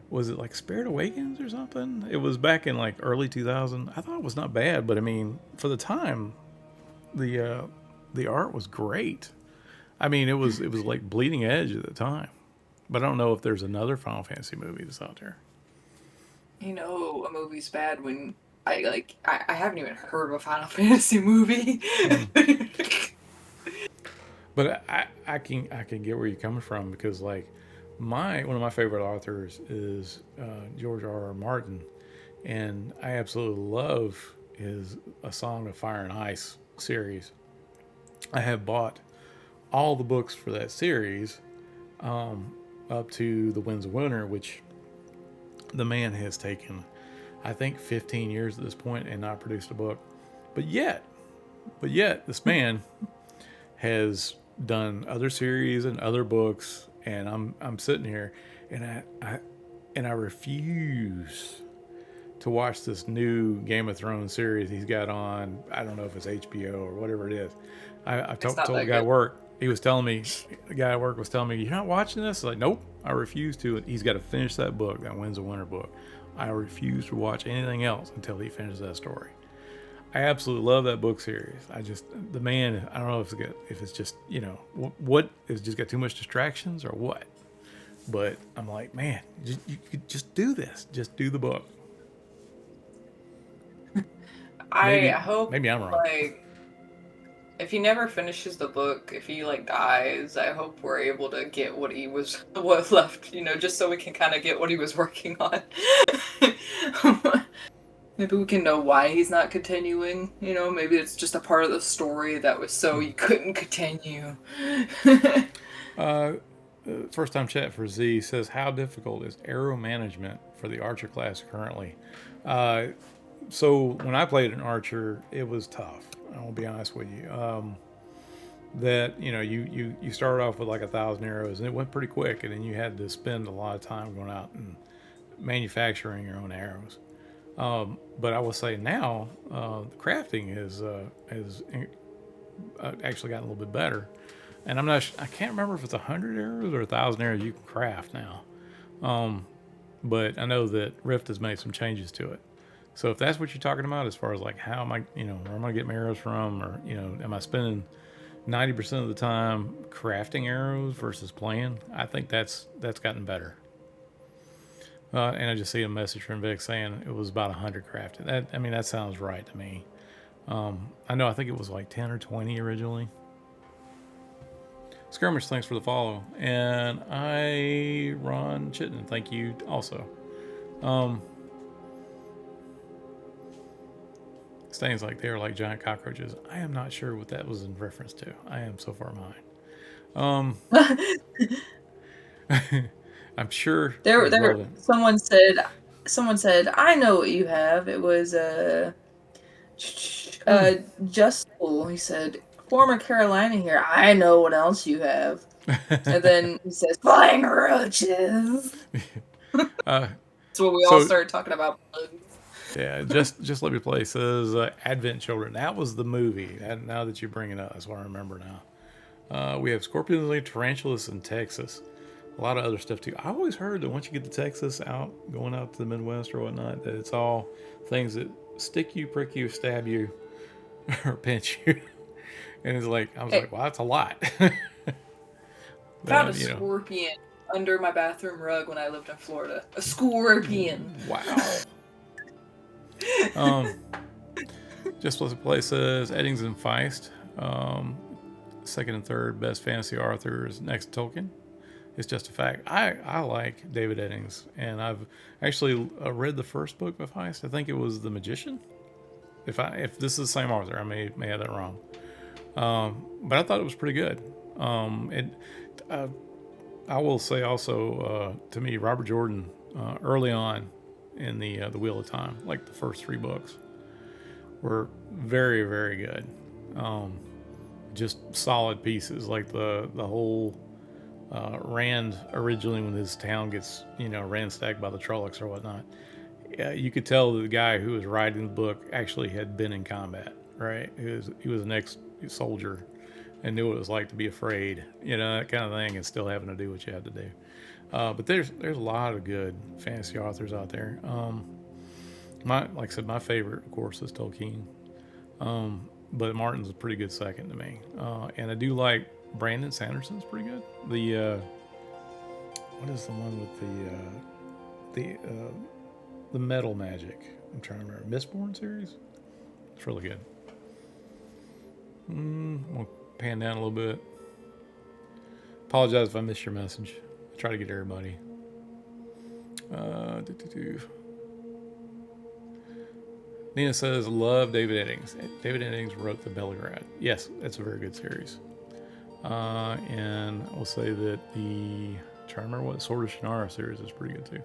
was it like Spirit Awakens or something? It was back in like early 2000. I thought it was not bad, but I mean, for the time, the uh, the art was great. I mean, it was like bleeding edge at the time. But I don't know if there's another Final Fantasy movie that's out there. a movie's bad when I haven't even heard of a Final Fantasy movie. Mm. But I can get where you're coming from because like my one of my favorite authors is George R. R. Martin, and I absolutely love his A Song of Fire and Ice series. I have bought all the books for that series up to The Winds of Winter, which the man has taken, I think, 15 years at this point and not produced a book. But yet, this man has done other series and other books, and I'm sitting here, and I refuse to watch this new Game of Thrones series he's got on. I don't know if it's HBO or whatever it is. I It's told not the that guy at good. work. He was telling me, the guy at work was telling me, "You're not watching this?" Like, nope, I refuse to. He's got to finish that book, that Winds of Winter book. I refuse to watch anything else until he finishes that story. I absolutely love that book series. I just the man. I don't know if it's just what it's just got too much distractions or what. But I'm like, man, you could just do this. Just do the book. I Maybe hope maybe I'm wrong. if he never finishes the book, if he dies, I hope we're able to get what left, just so we can kind of get what he was working on. Maybe we can know why he's not continuing. Maybe it's just a part of the story that was so you couldn't continue. Uh, First time chat for Z says, how difficult is arrow management for the Archer class currently? Uh, so when I played an Archer, it was tough. I'll be honest with you. That you started off with like 1,000 arrows, and it went pretty quick, and then you had to spend a lot of time going out and manufacturing your own arrows. But I will say now, the crafting has actually gotten a little bit better. And I can't remember if it's 100 arrows or 1,000 arrows you can craft now. But I know that Rift has made some changes to it. So if that's what you're talking about, as far as like how am I, where am I getting my arrows from, or am I spending 90% of the time crafting arrows versus playing? I think that's gotten better. And I just see a message from Vic saying it was about 100 crafted. That sounds right to me. I think it was like 10 or 20 originally. Skirmish, thanks for the follow. And Ron Chittenden, thank you also. Stains like they are like giant cockroaches. I am not sure what that was in reference to. I am so far behind. I'm sure there, you'd there. love it. Someone said, I know what you have. It was just cool. He said, former Carolina here. I know what else you have. And then he says, flying roaches. uh, That's what we all so started talking about. yeah, just let me play. Says Advent Children. That was the movie. Now that you bring it up, that's what I remember now. We have scorpions, like tarantulas in Texas. A lot of other stuff too. I always heard that once you get to Texas, going out to the Midwest or whatnot, that it's all things that stick you, prick you, stab you, or pinch you. And it's like I was Hey, like, wow, that's a lot. found a you know, scorpion under my bathroom rug when I lived in Florida. A scorpion. wow. Um, just what the play says. Eddings and Feist, second and third best fantasy authors next to Tolkien. It's just a fact. I like David Eddings, and I've actually read the first book of Feist. I think it was The Magician. If this is the same author, I may have that wrong. But I thought it was pretty good. I will say also, to me, Robert Jordan, early on in the Wheel of Time, like the first three books, were very, very good. Just solid pieces, like the whole Rand originally when his town gets ransacked by the Trollocs or whatnot. You could tell that the guy who was writing the book actually had been in combat, right? He was an ex-soldier and knew what it was like to be afraid, that kind of thing, and still having to do what you had to do. But there's a lot of good fantasy authors out there. Like I said, my favorite, of course, is Tolkien. But Martin's a pretty good second to me. And I do like Brandon Sanderson's pretty good. What is the one with the metal magic? I'm trying to remember. Mistborn series. It's really good. I'm gonna pan down a little bit. Apologize if I missed your message. I try to get everybody. Nina says, love David Eddings. David Eddings wrote The Belgrade. Yes, it's a very good series. And I'll say that I'm trying to remember what Sword of Shannara series is pretty good too.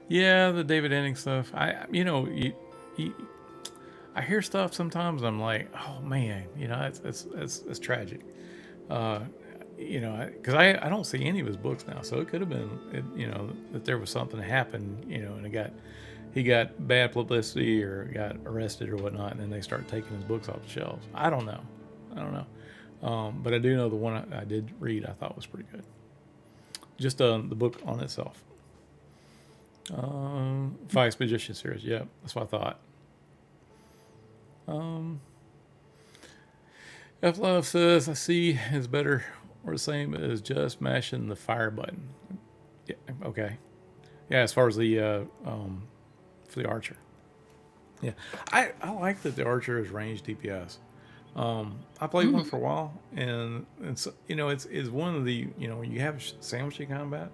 Yeah, the David Eddings stuff. I hear stuff sometimes and I'm like, oh man, it's tragic. Because I don't see any of his books now, so it could have been, that there was something that happened, and he got bad publicity or got arrested or whatnot, and then they start taking his books off the shelves. I don't know. But I do know the one I did read I thought was pretty good. Just the book on itself. Five Magician series, yeah, that's what I thought. F Love says, I see is better or the same as just mashing the fire button. Yeah, okay. Yeah, as far as the for the Archer. Yeah, I like that the Archer is range DPS. I played one for a while, and it's one of the you have sandwichy combat,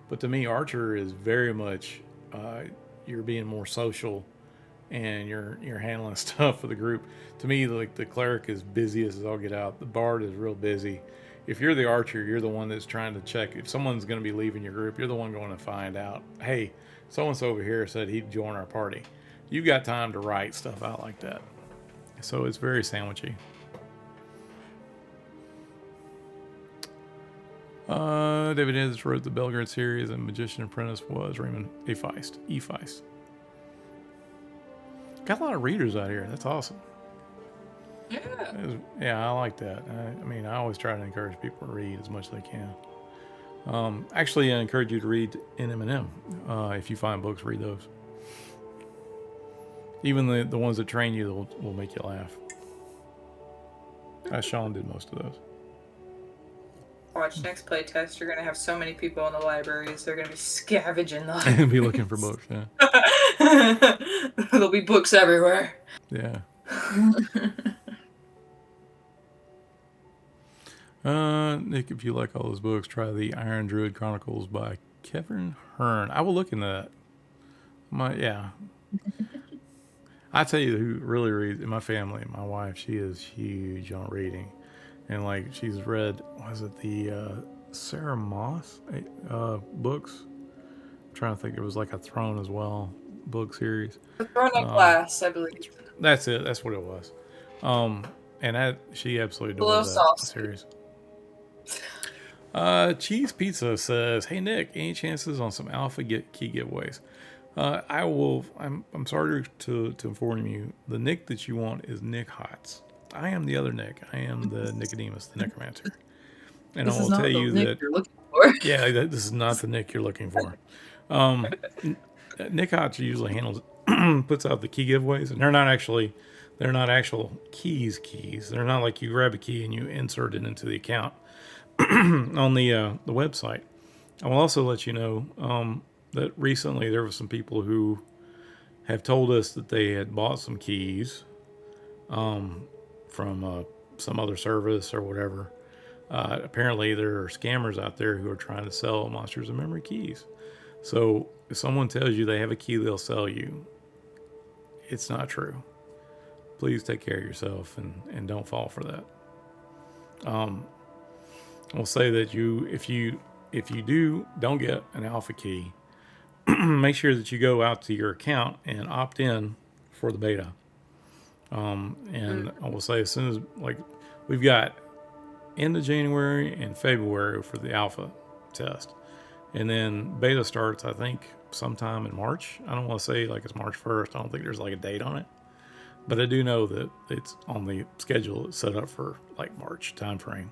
but to me Archer is very much you're being more social, and you're handling stuff for the group. To me, like the cleric is busy as all get out. The bard is real busy. If you're the archer, you're the one that's trying to check if someone's going to be leaving your group. You're the one going to find out, hey, so and so over here said he'd join our party. You've got time to write stuff out like that. So it's very sandwichy. David Ennis wrote the Belgrade series, and Magician Apprentice was Raymond E. Feist. Got a lot of readers out here. That's awesome. Yeah, I like that. I always try to encourage people to read as much as they can. Actually, I encourage you to read NMNM. If you find books, read those. Even the ones that train you will make you laugh. Sean did most of those. Watch next playtest. You're gonna have so many people in the libraries. They're gonna be scavenging the libraries. Be looking for books. Yeah. There'll be books everywhere. Yeah. Nick, if you like all those books, try the Iron Druid Chronicles by Kevin Hearn. I will look into that. I tell you who really reads in my family. My wife, she is huge on reading, and like she's read, was it the Sarah Moss books? I'm trying to think. It was like a Throne as well book series. The Throne of Glass, I believe. That's it. That's what it was. And she absolutely adores that series. Cheese Pizza says, "Hey Nick, any chances on some alpha key giveaways?" I will. I'm sorry to inform you. The Nick that you want is Nick Hotz. I am the other Nick. I am the Nicodemus, the Necromancer. And I will tell you that. Yeah, this is not the Nick you're looking for. Nick Hotz usually puts out the key giveaways, and they're not actual keys. They're not like you grab a key and you insert it into the account on the website. I will also let you know that recently there were some people who have told us that they had bought some keys from some other service or whatever. Apparently there are scammers out there who are trying to sell Monsters of Memory keys. So if someone tells you they have a key they'll sell you, it's not true. Please take care of yourself and don't fall for that. I'll say that if you don't get an alpha key, make sure that you go out to your account and opt in for the beta. And I will say, as soon as we've got end of January and February for the alpha test, and then beta starts, I think, sometime in March. I don't want to say like it's March 1st. I don't think there's like a date on it, but I do know that it's on the schedule. It's set up for like March time frame.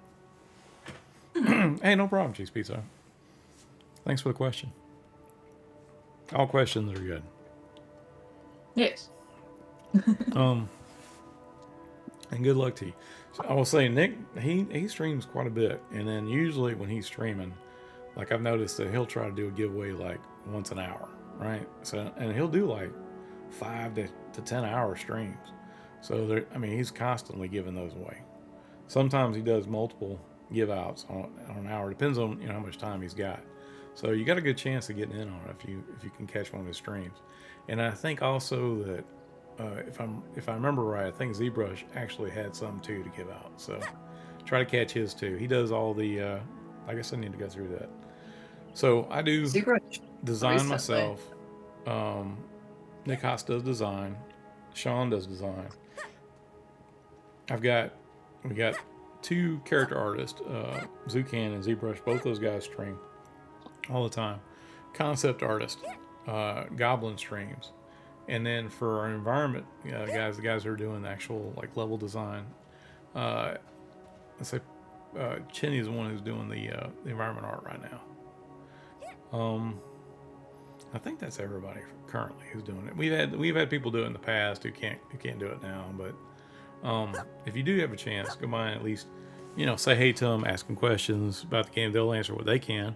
Hey, no problem, Cheese Pizza. Thanks for the question. All questions are good. Yes. And good luck to you. So I will say, Nick, he streams quite a bit, and then usually when he's streaming, like I've noticed that he'll try to do a giveaway like once an hour, right? So and he'll do like 5 to 10 hour streams. So there, I mean, he's constantly giving those away. Sometimes he does multiple give outs on an hour. Depends on how much time he's got. So you got a good chance of getting in on it if you can catch one of his streams. And I think also that if I remember right, I think ZBrush actually had some too to give out. So try to catch his too. He does all the. I guess I need to go through that. So I do design myself. Nick Haas does design. Sean does design. We got 2 character artists, Zucan and ZBrush. Both those guys stream all the time. Concept artist, Goblin streams. And then for our environment guys, the guys who are doing the actual like level design, let's say Chinny's the one who's doing the environment art right now. I think that's everybody currently who's doing it. We've had people do it in the past who can't do it now, but if you do have a chance, go by and at least say hey to them, ask them questions about the game. They'll answer what they can.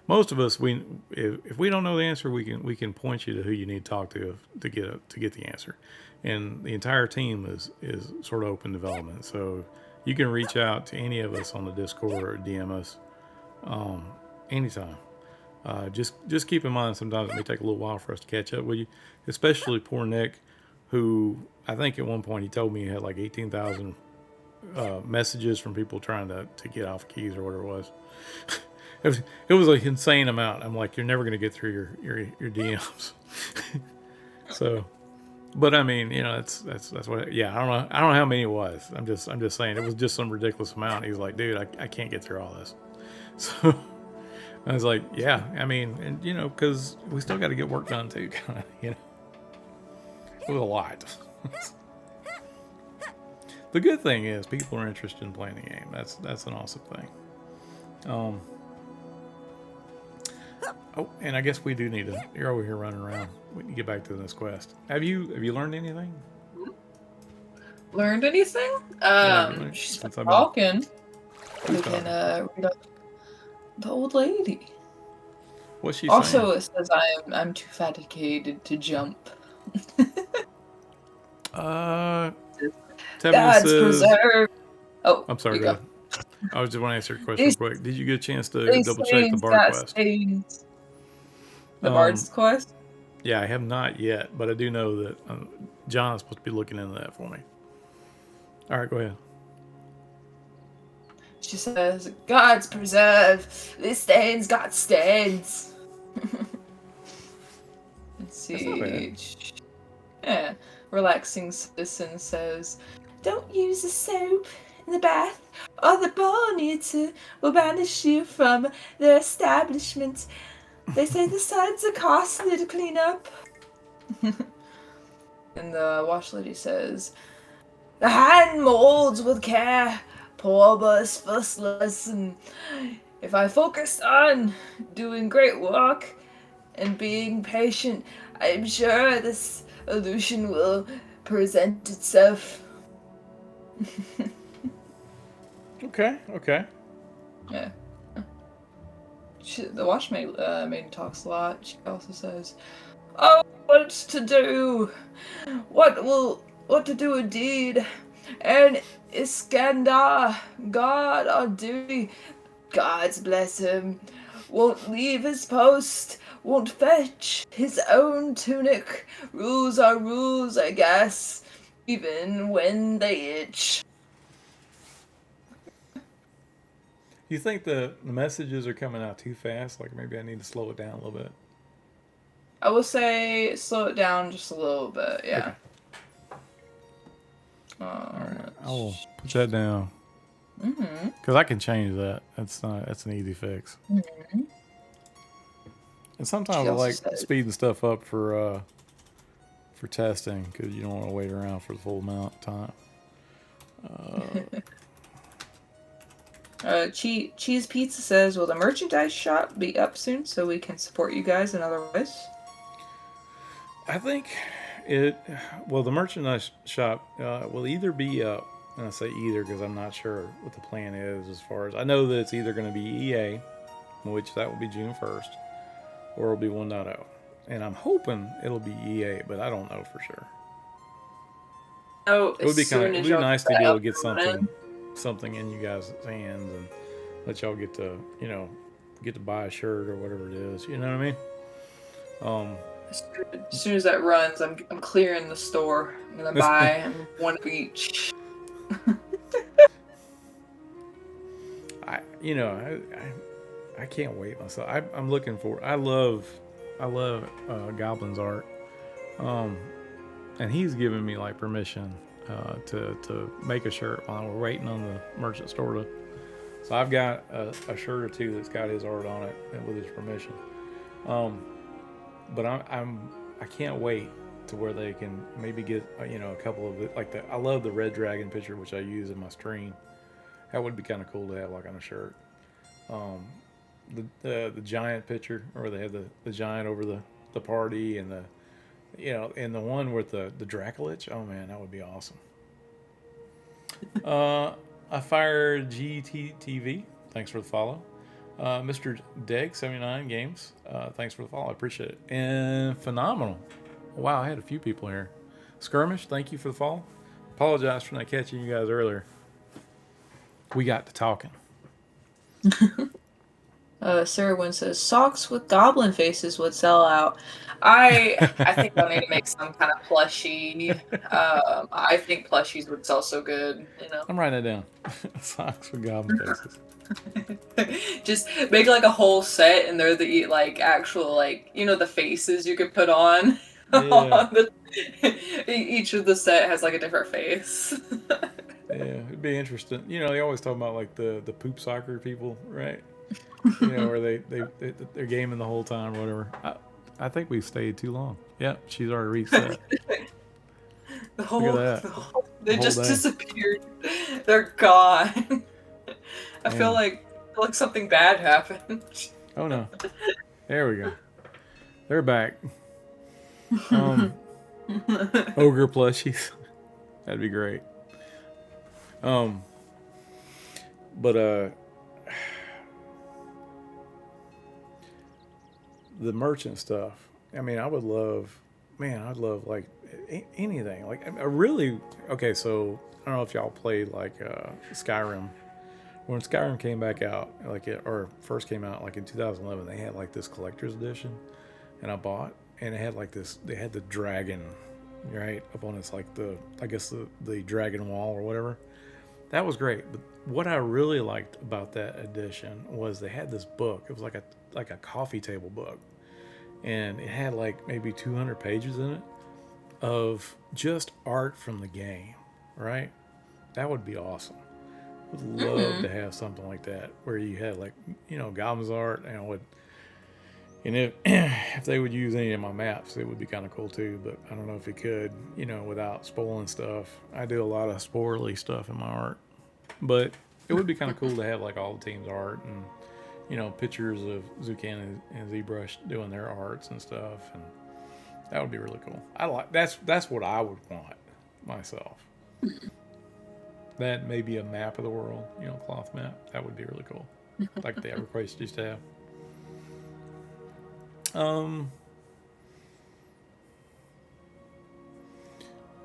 Most of us, if we don't know the answer, we can point you to who you need to talk to get the answer. And the entire team is sort of open development, so you can reach out to any of us on the Discord or DM us anytime. Just keep in mind sometimes it may take a little while for us to catch up with you, especially poor Nick, who I think at one point he told me he had like 18,000 messages from people trying to get off keys or whatever it was. It was like insane amount. I'm like, you're never going to get through your DMs. So, but I mean, that's what. Yeah, I don't know how many it was. I'm just saying it was just some ridiculous amount. He was like, dude, I can't get through all this. So I was like, yeah, I mean, and because we still got to get work done too, kind of, It was a lot. The good thing is people are interested in playing the game. That's an awesome thing. Oh, and I guess we do need to. You're over here running around. We need to get back to this quest. Have you learned anything? Learned anything? She's been talking. We can read up the old lady. What's she also, saying? it says I'm too fatigued to jump. God's preserve. Oh, I'm sorry. Go ahead. I was just want to answer your question real quick. Did you get a chance to double check the Bard quest? The Bard's quest? Yeah, I have not yet, but I do know that John is supposed to be looking into that for me. All right, go ahead. She says, God's preserve. This stains got stains. Let's see. Yeah. Relaxing Citizen says, don't use the soap in the bath, or the Barneater will banish you from their establishment. They say the sides are costly to clean up. And the wash lady says, the hand molds with care. Poor Buz's first lesson. If I focus on doing great work and being patient, I'm sure this illusion will present itself. Okay. Yeah. The wash maid talks a lot. She also says, "Oh, what to do? What to do indeed? And Iskandar, God on duty, God's bless him, won't leave his post, won't fetch his own tunic. Rules are rules, I guess, even when they itch." You think the messages are coming out too fast? Like maybe I need to slow it down a little bit? I will say slow it down just a little bit, yeah. Okay. Alright, I will put that down. Because I can change that. That's an easy fix. And She sometimes I also like said, speeding stuff up for testing because you don't want to wait around for the full amount of time. Cheese Pizza says, will the merchandise shop be up soon so we can support you guys in other ways? I think it. Well, the merchandise shop will either be up, and I say either because I'm not sure what the plan is as far as I know that it's either going to be EA, which that will be June 1st, or it'll be 1.0. And I'm hoping it'll be EA, but I don't know for sure. Oh, It as would be soon it would as be y'all nice to get be able to up get and running. something in you guys' hands and let y'all get to get to buy a shirt or whatever it is. You know what I mean? As soon as that runs, I'm clearing the store. I'm gonna buy one of each. I can't wait myself. I'm looking for. I love Goblin's art. And he's given me like permission to make a shirt while we're waiting on the merchant store to. So I've got a shirt or two that's got his art on it and with his permission. But I can't wait to where they can maybe get a couple of it like I love the red dragon picture which I use in my stream. That would be kind of cool to have like on a shirt. The giant picture where they have the giant over the party and and the one with the Dracolich. Oh man, that would be awesome. I fired GTTV. Thanks for the follow. Mr. Deg 79 Games. Thanks for the follow. I appreciate it. And phenomenal. Wow, I had a few people here. Skirmish, thank you for the follow. Apologize for not catching you guys earlier. We got to talking. Sarah Wynn says socks with goblin faces would sell out. I think I need to make some kind of plushie. I think plushies would sell so good. I'm writing that down. Socks with goblin faces. Just make like a whole set, and they're the like actual the faces you could put on. Yeah. Each of the set has like a different face. Yeah, it'd be interesting. They always talk about like the poop soccer people, right? Where they're gaming the whole time or whatever. I think we've stayed too long. Yeah, she's already reset. Look at that. They just day. disappeared. They're gone. I feel like something bad happened. Oh no. There we go. They're back. Ogre plushies. That'd be great. But the merchant stuff. I mean, I'd love like anything. Like I really okay. So I don't know if y'all played like Skyrim. When Skyrim came back out, or first came out like in 2011, they had like this collector's edition, and I bought, and it had like this. They had the dragon, right up on its like the dragon wall or whatever. That was great. But what I really liked about that edition was they had this book. It was like a coffee table book, and it had like maybe 200 pages in it of just art from the game. Right? That would be awesome. Would love to have something like that where you had like Goblin's art and if they would use any of my maps, it would be kind of cool too. But I don't know if it could, without spoiling stuff. I do a lot of spoilerly stuff in my art, but it would be kind of cool to have like all the team's art and pictures of Zucan and ZBrush doing their arts and stuff, and that would be really cool. That's what I would want myself. That may be a map of the world, cloth map. That would be really cool, like the EverQuest used to have.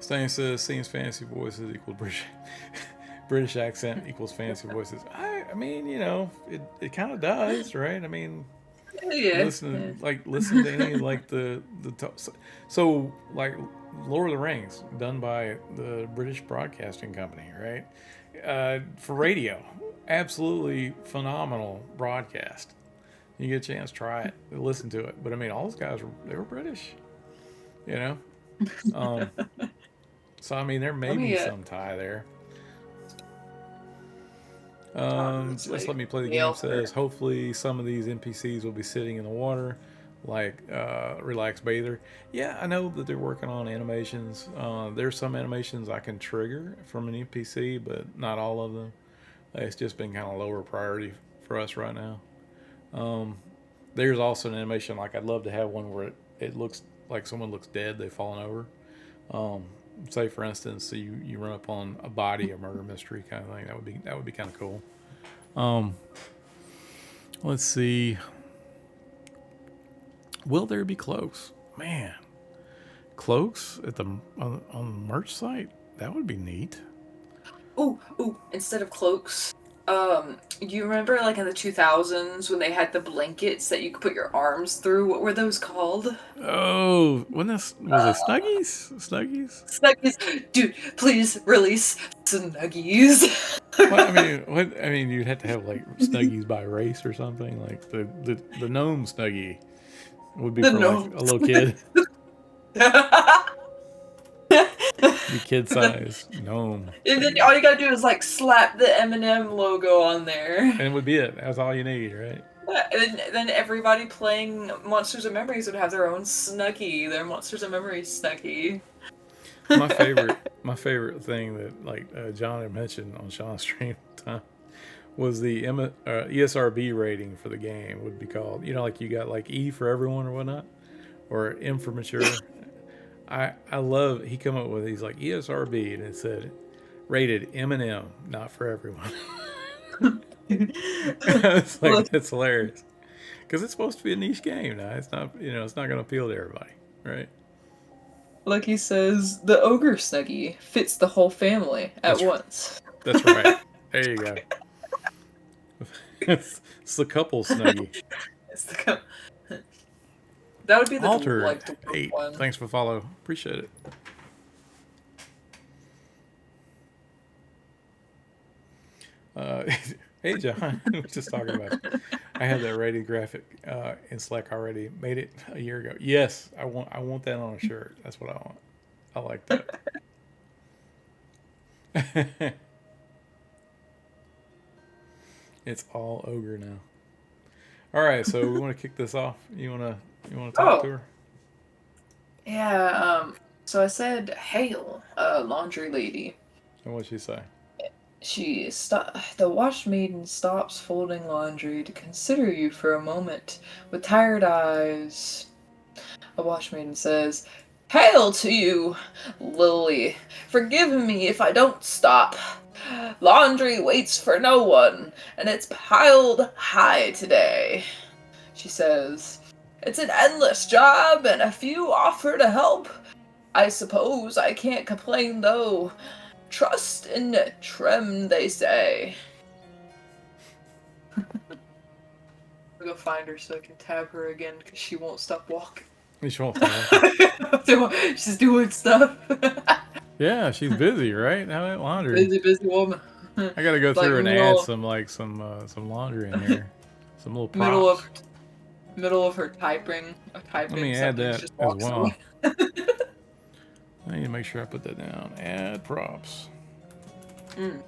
Stan says, seems fantasy voices equals British accent equals fantasy voices. I mean, it kind of does, right? I mean, listen to any like the so like Lord of the Rings done by the British Broadcasting Company, right? For radio, absolutely phenomenal broadcast. You get a chance, try it, listen to it. But I mean, all those guys were British, So I mean, there may be some tie there. Just let me play the game. Says hopefully some of these NPCs will be sitting in the water like Relax Bather. Yeah, I know that they're working on animations. There's some animations I can trigger from an NPC, but not all of them. It's just been kind of lower priority for us right now. Um, there's also an animation like I'd love to have one where it looks like someone looks dead, they've fallen over. Um, Say for instance, so you run up on a body, a murder mystery kind of thing. That would be kind of cool. Um, let's see. Will there be cloaks? Man, cloaks at on the merch site. That would be neat. Ooh, instead of cloaks. You remember like in the 2000s when they had the blankets that you could put your arms through? What were those called? Oh, when this was it Snuggies? Snuggies? Snuggies. Dude, please release Snuggies. What I mean, you'd have to have like Snuggies by race or something. Like the gnome Snuggie would be The for like a gnomes. little kid, be kid size gnome, And then all you gotta do is like slap the M&M logo on there. and it would be it. That's all you need, right? And then everybody playing Monsters and Memories would have their own Snuggie, their Monsters and Memories Snuggie. My favorite thing that like John had mentioned on Sean's stream time was the ESRB rating for the game would be called. You know, like you got like E for everyone or whatnot, or M for mature. I love he come up with he's like ESRB and it said rated M&M, not for everyone. It's like that's hilarious because it's supposed to be a niche game now. It's not it's not going to appeal to everybody, right? Like he says, the ogre Snuggie fits the whole family at once. That's right. There you go. It's the couple Snuggie. It's the that would be the Alter like the 8. one. Thanks for follow. Appreciate it. Hey John, we were just talking about it. I had that rated graphic in Slack already. Made it a year ago. Yes, I want that on a shirt. That's what I want. I like that. It's all ogre now. All right, so we want to kick this off. You want to talk to her? Yeah, so I said, "Hail, laundry lady." And what'd she say? The wash maiden stops folding laundry to consider you for a moment with tired eyes. The wash maiden says, "Hail to you, Lily. Forgive me if I don't stop. Laundry waits for no one, and it's piled high today." She says, "It's an endless job, and a few offer to help. I suppose I can't complain, though. Trust in Trem, they say." I'll go find her so I can tab her again, because she won't stop walking. She won't stop. She's doing stuff. Yeah, she's busy, right? How about laundry? Busy woman. I gotta go through and add some laundry in here. Some little props. Middle of her typing. Let me add that as well. I need to make sure I put that down. Add props. To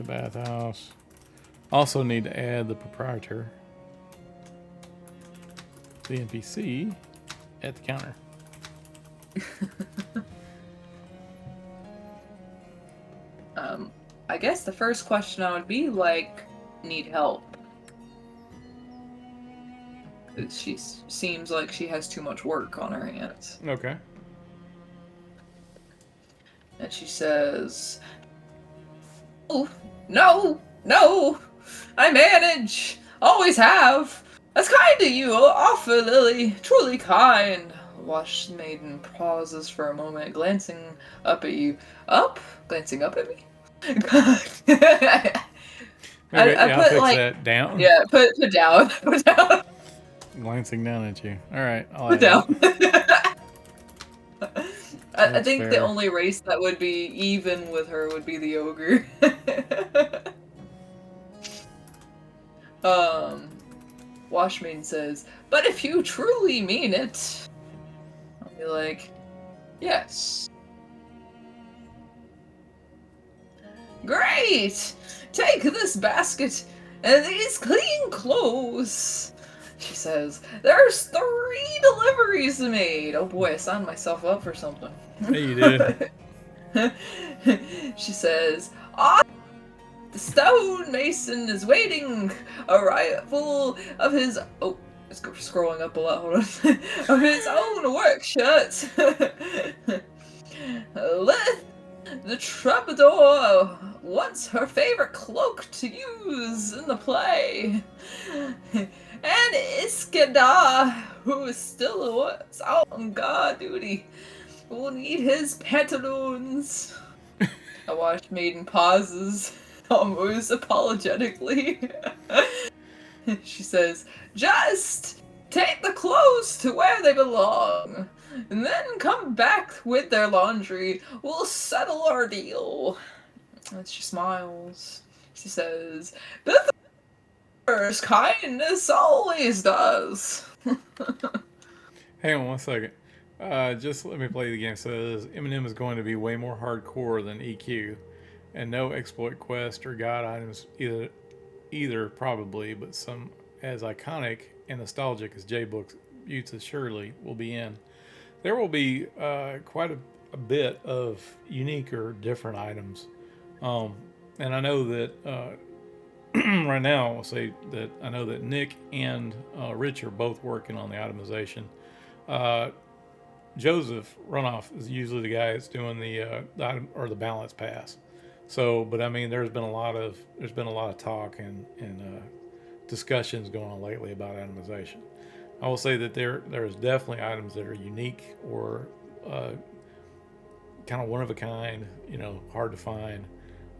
bathhouse. Also need to add the proprietor. The NPC at the counter. I guess the first question I would be like, need help? She seems like she has too much work on her hands. Okay. And she says, "Oh, no, I manage, always have. That's kind of you, offer, Lily, truly kind." Wash maiden pauses for a moment, glancing up at you. Glancing up at me? Maybe I I'll put fix like that down. Yeah, put down. Put down. Glancing down at you. All right, I'll Put add down. I That's think fair. the only race that would be even with her would be the ogre. Washmaiden says, "But if you truly mean it," I'll be like, "Yes." "Great! Take this basket and these clean clothes. She says, "There's 3 deliveries made." Oh boy, I signed myself up for something. Hey, you did. She says, the stonemason is waiting arrival of his. Oh, it's scrolling up a lot. Hold on. Of his own work shirt. Lith, the troubadour, wants her favorite cloak to use in the play. And Iskandar, who is still out on guard duty, will need his pantaloons. A watch maiden pauses, almost apologetically. She says, "Just take the clothes to where they belong, and then come back with their laundry. We'll settle our deal." And she smiles. She says, "Bither's kindness always does." Hang on one second. Just let me play the game. It says Eminem is going to be way more hardcore than EQ, and no exploit quest or god items either probably, but some as iconic and nostalgic as J-Book's Utah Shirley will be in. There will be quite a bit of unique or different items, and I know that right now I'll say that I know that Nick and Rich are both working on the itemization. Uh, Joseph Runoff is usually the guy that's doing the item or the balance pass. So, but I mean, there's been a lot of talk and discussions going on lately about itemization. I will say that there's definitely items that are unique or kind of one of a kind, hard to find.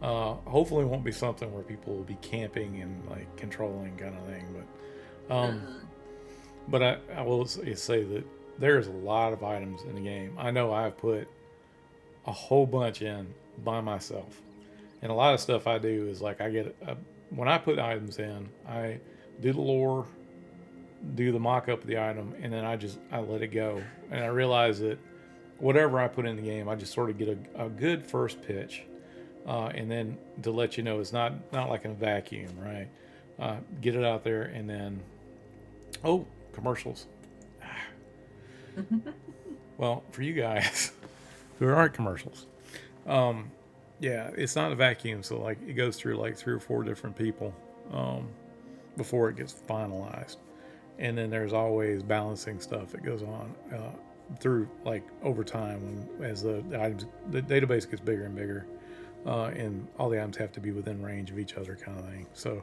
Hopefully, it won't be something where people will be camping and like controlling kind of thing. But I will say that there's a lot of items in the game. I know I've put a whole bunch in by myself, and a lot of stuff I do is like when I put items in, I do the lore, do the mock-up of the item, and then I let it go, and I realize that whatever I put in the game, I just sort of get a good first pitch, and then to let you know it's not like in a vacuum, right? Get it out there, and then commercials. Well, for you guys who aren't commercials, yeah, it's not a vacuum, so like it goes through like 3 or 4 different people before it gets finalized, and then there's always balancing stuff that goes on through like over time as the database gets bigger and bigger, and all the items have to be within range of each other, kind of thing. So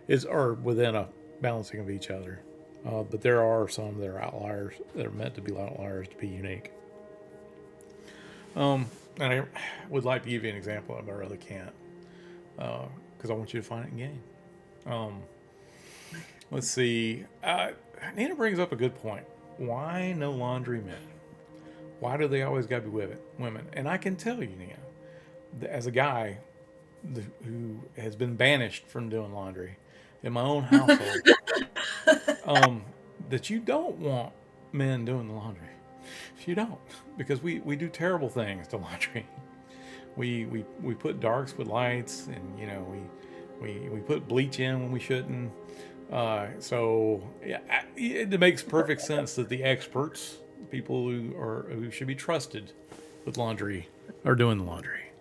it's or within a balancing of each other. But there are some that are outliers that are meant to be outliers to be unique. And I would like to give you an example of it, but I really can't because I want you to find it in game. Let's see. Nina brings up a good point. Why no laundry men? Why do they always got to be women? And I can tell you, Nina, as a guy who has been banished from doing laundry in my own household, that you don't want men doing the laundry. You don't, because we do terrible things to laundry. We put darks with lights, and we put bleach in when we shouldn't. So yeah, it makes perfect sense that the experts, people who should be trusted with laundry, are doing the laundry.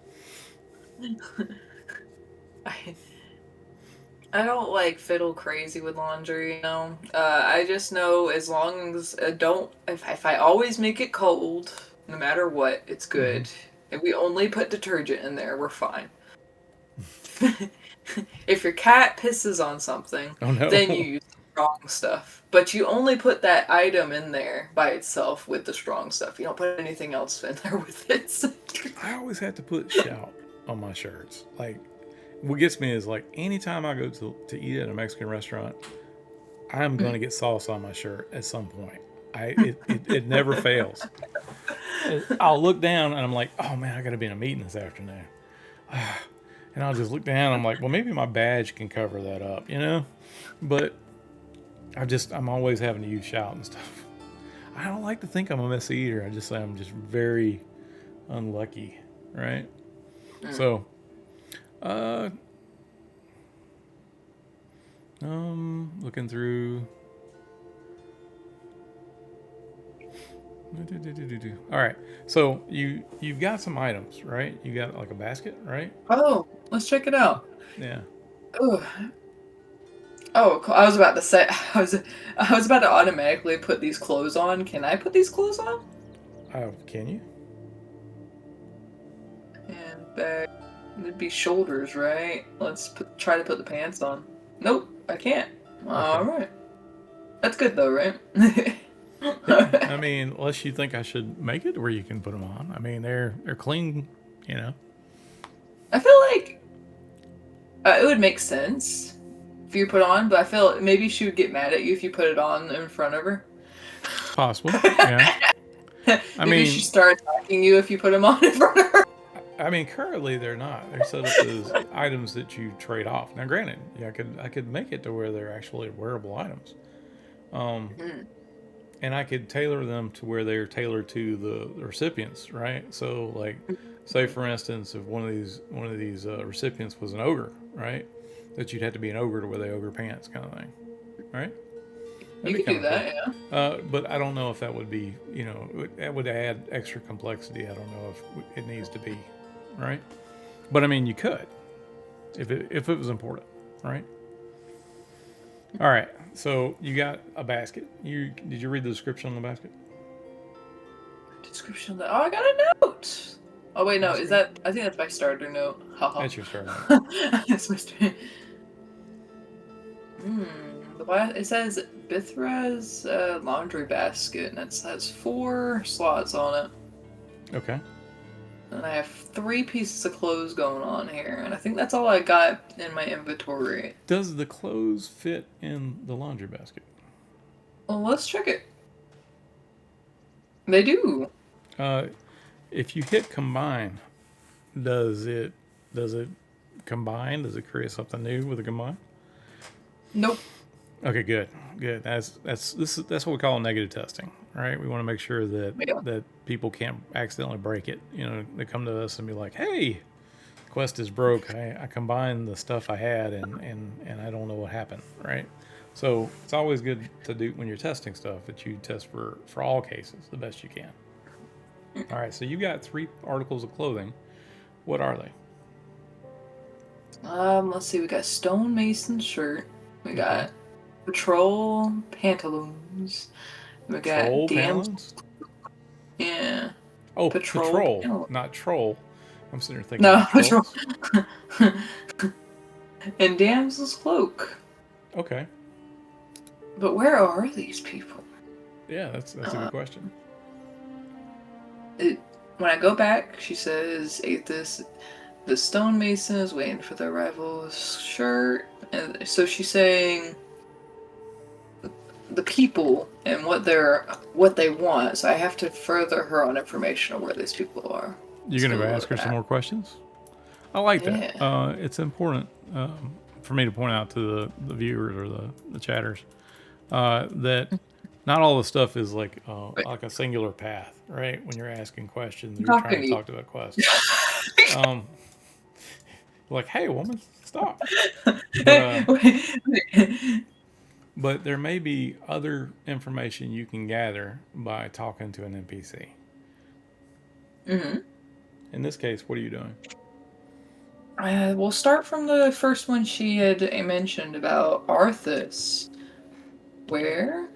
I don't like fiddle crazy with laundry, I just know as long as if I always make it cold, no matter what, it's good. Mm-hmm. If we only put detergent in there, we're fine. If your cat pisses on something, then you use the strong stuff. But you only put that item in there by itself with the strong stuff. You don't put anything else in there with it. I always have to put shout on my shirts. Like, what gets me is like anytime I go to eat at a Mexican restaurant, I'm going to get sauce on my shirt at some point. It never fails. I'll look down and I'm like, oh man, I got to be in a meeting this afternoon. And I'll just look down. I'm like, well, maybe my badge can cover that up, But I'm always having to use shout and stuff. I don't like to think I'm a messy eater. I just say I'm just very unlucky, right? So, looking through. All right. So you've got some items, right? You got like a basket, right? Oh, let's check it out. Yeah. Ooh. Oh, cool. I was about to say I was about to automatically put these clothes on. Can I put these clothes on? Can you? And back. It'd be shoulders, right? Try to put the pants on. Nope, I can't. All right. That's good though, right? Yeah. I mean, unless you think I should make it where you can put them on. I mean, they're clean, you know. I feel like it would make sense if you put on, but I feel maybe she would get mad at you if you put it on in front of her. Possible. Yeah. I Maybe mean, she start attacking you if you put them on in front of her. I mean, currently they're not. They're set up as items that you trade off. Now, granted, yeah, I could make it to where they're actually wearable items, and I could tailor them to where they're tailored to the recipients, right? So, like, say for instance, if one of these recipients was an ogre, right? That you'd have to be an ogre to wear the ogre pants, kind of thing, right? You That'd be could do kind of that, cool. yeah. But I don't know if that would be, that would add extra complexity. I don't know if it needs to be, right? But I mean, you could, if it was important, right? All right. So you got a basket. Did you read the description on the basket? Description of that. Oh, I got a note. Oh wait, no, That's is good. that? I think that's my starter note. Haha. That's your starter. That's my starter. It says Bithra's laundry basket, and it has 4 slots on it. Okay. And I have 3 pieces of clothes going on here, and I think that's all I got in my inventory. Does the clothes fit in the laundry basket? Well, let's check it. They do. If you hit combine, does it combine? Does it create something new with a combine? Nope. Okay, good. That's what we call negative testing, right? We want to make sure that Yeah. that people can't accidentally break it. They come to us and be like, "Hey, quest is broke. I combined the stuff I had and I don't know what happened." Right. So it's always good to do when you're testing stuff that you test for all cases the best you can. All right. So you got 3 articles of clothing. What are they? Let's see. We got stonemason shirt. We got patrol pantaloons. We got Troll damn. pantaloons? Yeah. Oh, Patrol. patrol, not troll. I'm sitting here thinking No, of patrol. trolls. And damsel's cloak. Okay. But where are these people? Yeah, that's a good question. When I go back, she says, Aethys, the stonemason is waiting for the arrival's shirt. And so she's saying the people and what they want. So I have to further her on information on where these people are. You're going to go ask her some more questions? I like that. Yeah. It's important for me to point out to the viewers or the chatters that not all the stuff is like a singular path, right? When you're asking questions, you're trying to talk to a quest. Like, hey, woman, stop. But there may be other information you can gather by talking to an NPC. Mm-hmm. In this case, what are you doing? We'll start from the first one she had mentioned about Arthas. Where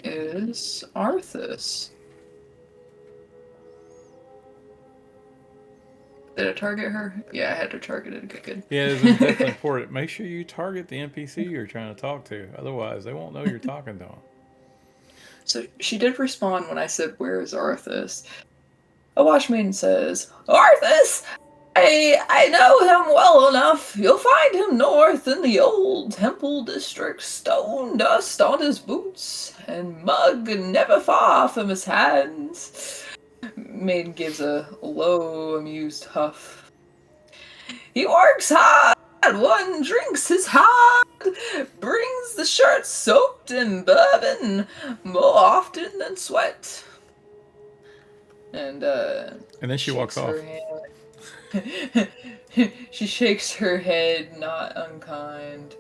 is Arthas? Did I target her? Yeah, I had to target it. Okay, good. Yeah, it's definitely important. Make sure you target the NPC you're trying to talk to. Otherwise, they won't know you're talking to them. So she did respond when I said, "Where is Arthas?" A Watchmaiden says, "Arthas! I know him well enough. You'll find him north in the old temple district, stone dust on his boots, and mug never far from his hands." Maiden gives a low, amused huff. "He works hard, one drinks his hard, brings the shirt soaked in bourbon more often than sweat." And then she walks off. She shakes her head, not unkind.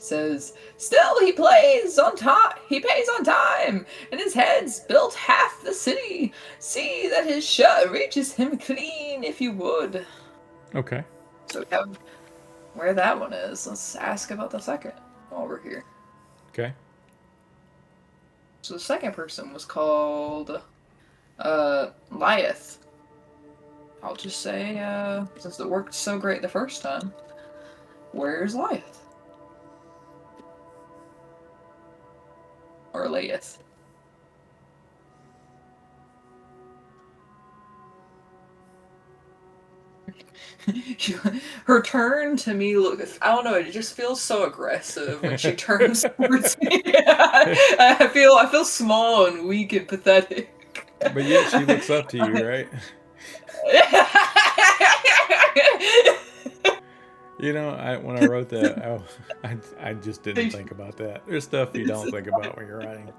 Says, still he plays on time. He pays on time, and his head's built half the city. See that his shirt reaches him clean, if you would. Okay. So we have where that one is. Let's ask about the second while we're here. Okay. So the second person was called Lyeth. I'll just say, since it worked so great the first time, where's Lyeth? Or Layeth? Her turn to me, look, I don't know, it just feels so aggressive when she turns towards me. I feel small and weak and pathetic. But yet she looks up to you, right? You know, when I wrote that, I just didn't think about that. There's stuff you don't think about when you're writing.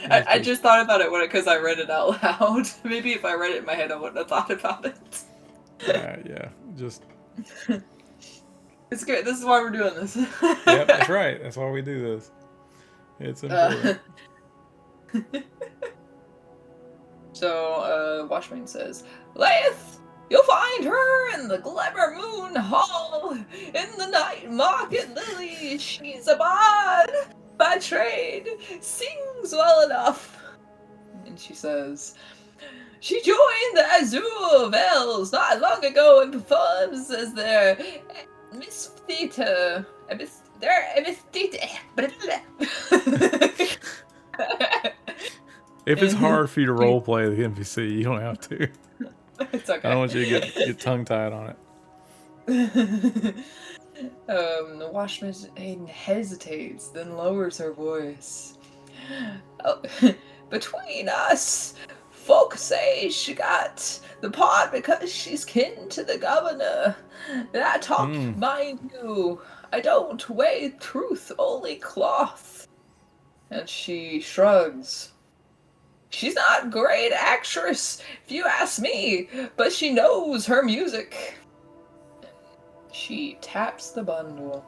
I just thought about it because I read it out loud. Maybe if I read it in my head, I wouldn't have thought about it. Yeah, just... It's good. This is why we're doing this. Yep, that's right. That's why we do this. It's important. So, Washmane says, Layeth, you'll find her in the Glimmer Moon Hall in the night market lily. She's a bard by trade, sings well enough. And she says, she joined the Azure Vales not long ago and performs as their mistheater. If it's hard for you to role play the NPC, you don't have to. It's okay. I don't want you to get tongue tied on it. The Washmane hesitates, then lowers her voice. Oh, between us, folk say she got the part because she's kin to the governor. That talk, mind you, I don't weigh truth, only cloth. And she shrugs. She's not a great actress, if you ask me, but she knows her music. She taps the bundle.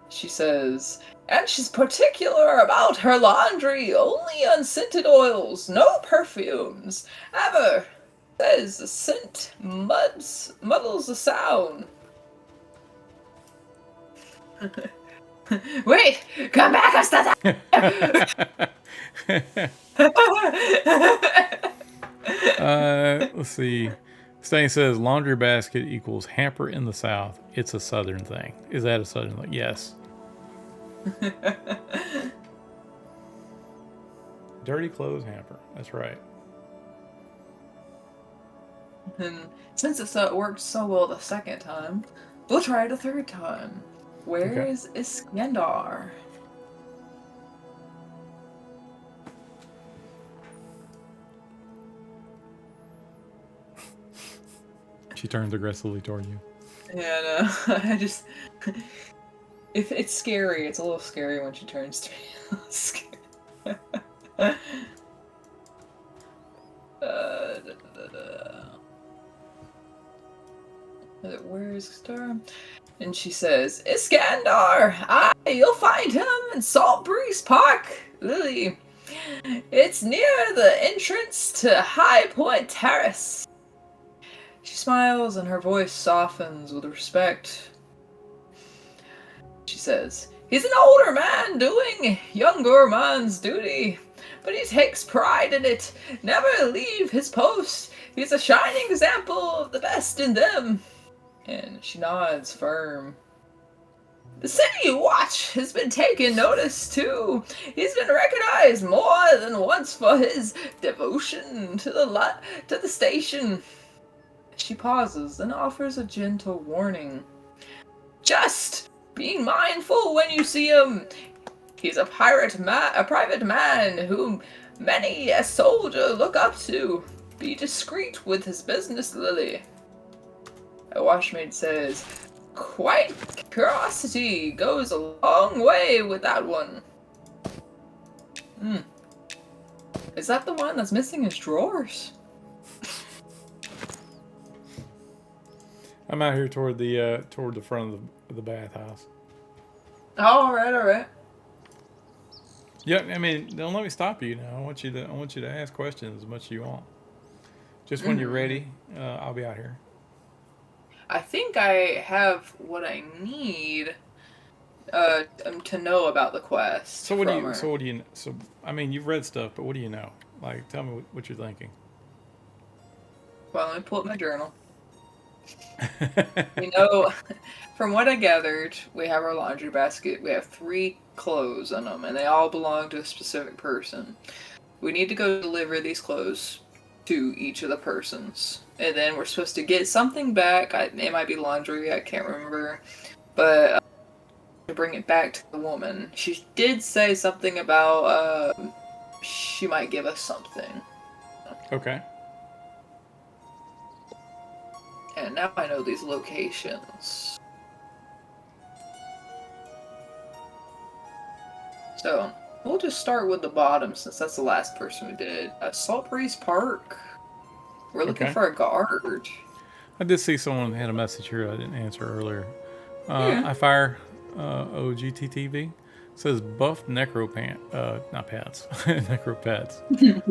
She says, and she's particular about her laundry, only unscented oils, no perfumes. Ever says the scent muddles the sound. Wait, come back, let's see. Stain says laundry basket equals hamper in the South. It's a Southern thing. Is that a Southern thing? Yes. Dirty clothes hamper. That's right. And since it worked so well the second time, we'll try it a third time. Where is Iskandar? She turns aggressively toward you. Yeah, no, I just... If it's scary, it's a little scary when she turns to me. Where is Star? And she says, Iskandar! You'll find him in Salt Breeze Park, Lily. It's near the entrance to High Point Terrace. She smiles and her voice softens with respect. She says, he's an older man doing younger man's duty, but he takes pride in it, never leave his post. He's a shining example of the best in them. And she nods firm. The City Watch has been taking notice, too. He's been recognized more than once for his devotion to the station. She pauses, then offers a gentle warning. Just be mindful when you see him. He's a private man whom many a soldier look up to. Be discreet with his business, Lily. A Washmaid says, quite curiosity goes a long way with that one. Is that the one that's missing his drawers? I'm out here toward the front of the bathhouse. All right, all right. Yeah, I mean, don't let me stop you now. I want you to ask questions as much as you want. Just when you're Mm-hmm. ready, I'll be out here. I think I have what I need to know about the quest So what do from you? her. So what do you? So I mean, you've read stuff, but what do you know? Like, tell me what you're thinking. Well, let me pull up my journal. We know, from what I gathered, we have our laundry basket. We have 3 clothes in them, and they all belong to a specific person. We need to go deliver these clothes to each of the persons. And then we're supposed to get something back. It might be laundry, I can't remember. But to bring it back to the woman. She did say something about she might give us something. Okay. And now I know these locations. So we'll just start with the bottom since that's the last person we did. Salt Breeze Park. We're looking Okay. for a guard. I did see someone had a message here I didn't answer earlier. Yeah. I fire OGTTV says buff necropant, not pads, necropets.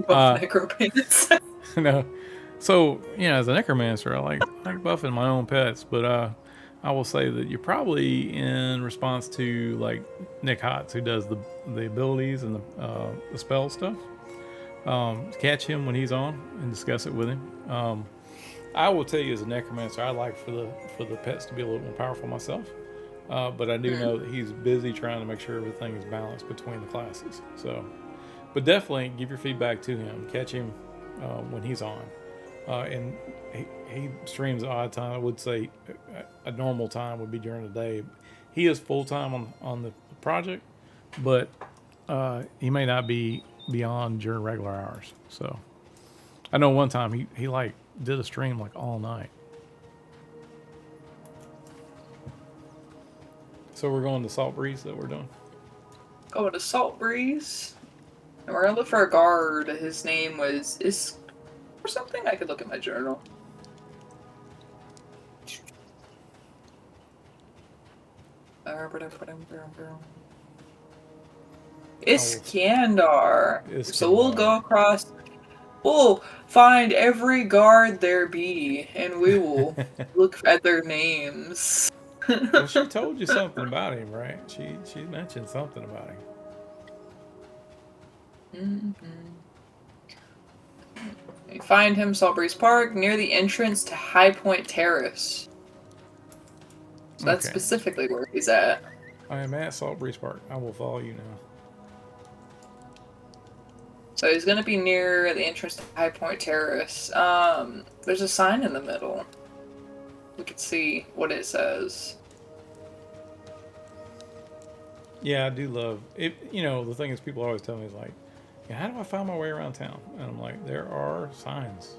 Buff necropants. No, so as a necromancer, I like buffing my own pets, but I will say that you're probably in response to like Nick Hotz, who does the abilities and the spell stuff. Catch him when he's on and discuss it with him. I will tell you, as a necromancer, I like for the pets to be a little more powerful myself. But I do Hmm. know that he's busy trying to make sure everything is balanced between the classes. So, but definitely give your feedback to him. Catch him when he's on, and he streams at odd time. I would say a normal time would be during the day. He is full time on the project, but he may not be beyond during regular hours. So I know one time he like did a stream like all night. So we're going to Salt Breeze that we're doing. Going to Salt Breeze. And we're gonna look for a guard. His name was Is or something. I could look at my journal. Iskandar. So we'll Iskandar. go across. We'll find every guard there be, and we will look at their names. Well, she told you something about him, right? She mentioned something about him. Mhm. We find him Saltbreeze Park near the entrance to High Point Terrace. So that's Okay. specifically where he's at. I am at Salt Breeze Park. I will follow you now. So he's gonna be near the entrance to High Point Terrace. There's a sign in the middle. We can see what it says. Yeah, I do love it. The thing is, people always tell me is like, how do I find my way around town? And I'm like, there are signs.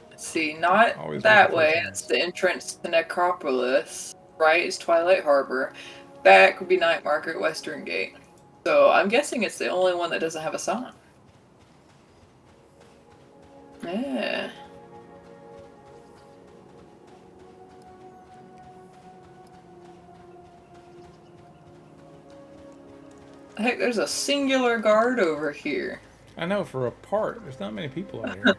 Let's see, not Always looking that for way. It's signs. the entrance to Necropolis. Right is Twilight Harbor. Back would be Night Market, Western Gate. So I'm guessing it's the only one that doesn't have a sign. Yeah. Heck, there's a singular guard over here. I know for a part, there's not many people out here.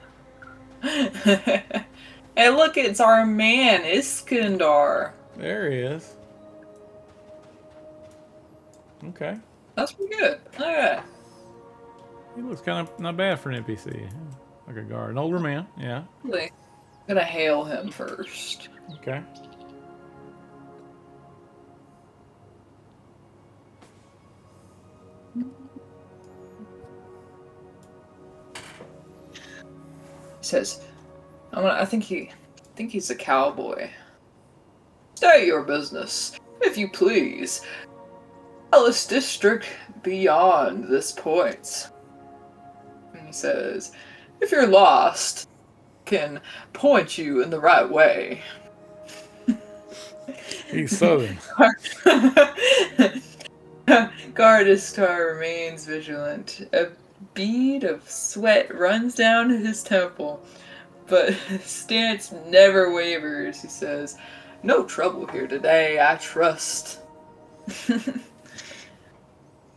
Hey, look, it's our man, Iskandar. There he is. Okay. That's pretty good. Okay. He looks kind of not bad for an NPC. Like a guard. An older man. Yeah. Really, I'm gonna hail him first. Okay. He says, I think he's a cowboy. State your business, if you please. Alice District beyond this point. And he says, if you're lost, can point you in the right way. He's southern. Gardistar remains vigilant. A bead of sweat runs down his temple, but his stance never wavers. He says, no trouble here today, I trust.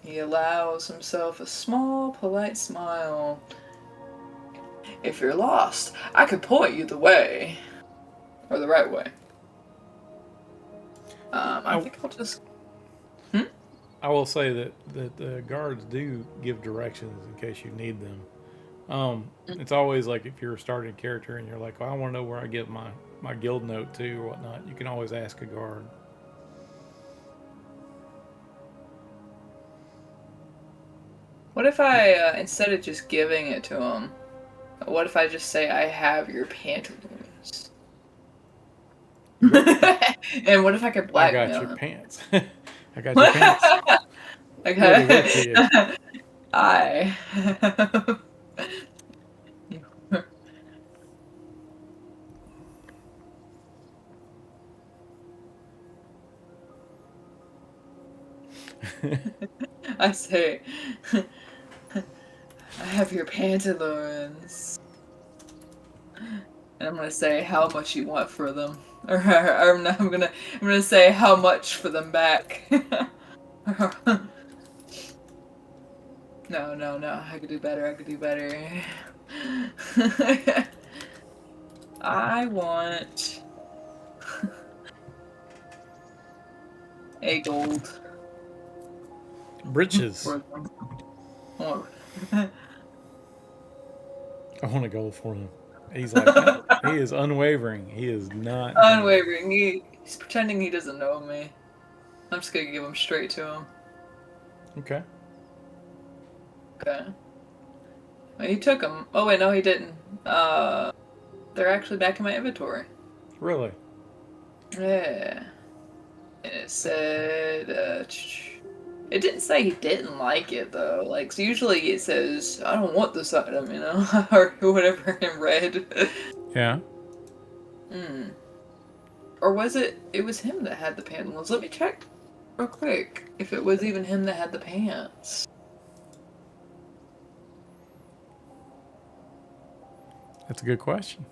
He allows himself a small, polite smile. If you're lost, I could point you the way. Or the right way. I think I'll just... I will say that the guards do give directions in case you need them. It's always like if you're starting a character and you're like, oh, I want to know where I get my guild note to or whatnot, you can always ask a guard. What if I, instead of just giving it to him, what if I just say, I have your pantaloons? And what if I could blackmail him? I got your pants. I got your pants. Okay. I... I say, I have your pantaloons. And I'm gonna say how much you want for them. Or I'm gonna say how much for them back. No, I could do better. I want a gold. Britches. For them. Oh. I want a gold for him. He's like, no, he is unwavering. He is not unwavering. He's pretending he doesn't know me. I'm just gonna give him straight to him. Okay. Okay. Well, he took them. Oh wait, no, he didn't. They're actually back in my inventory. Really? Yeah. And it said, it didn't say he didn't like it though. Like, so usually it says, I don't want this item, you know, or whatever in red. Yeah. Or was it? It was him that had the pantaloons. Let me check real quick if it was even him that had the pants. That's a good question.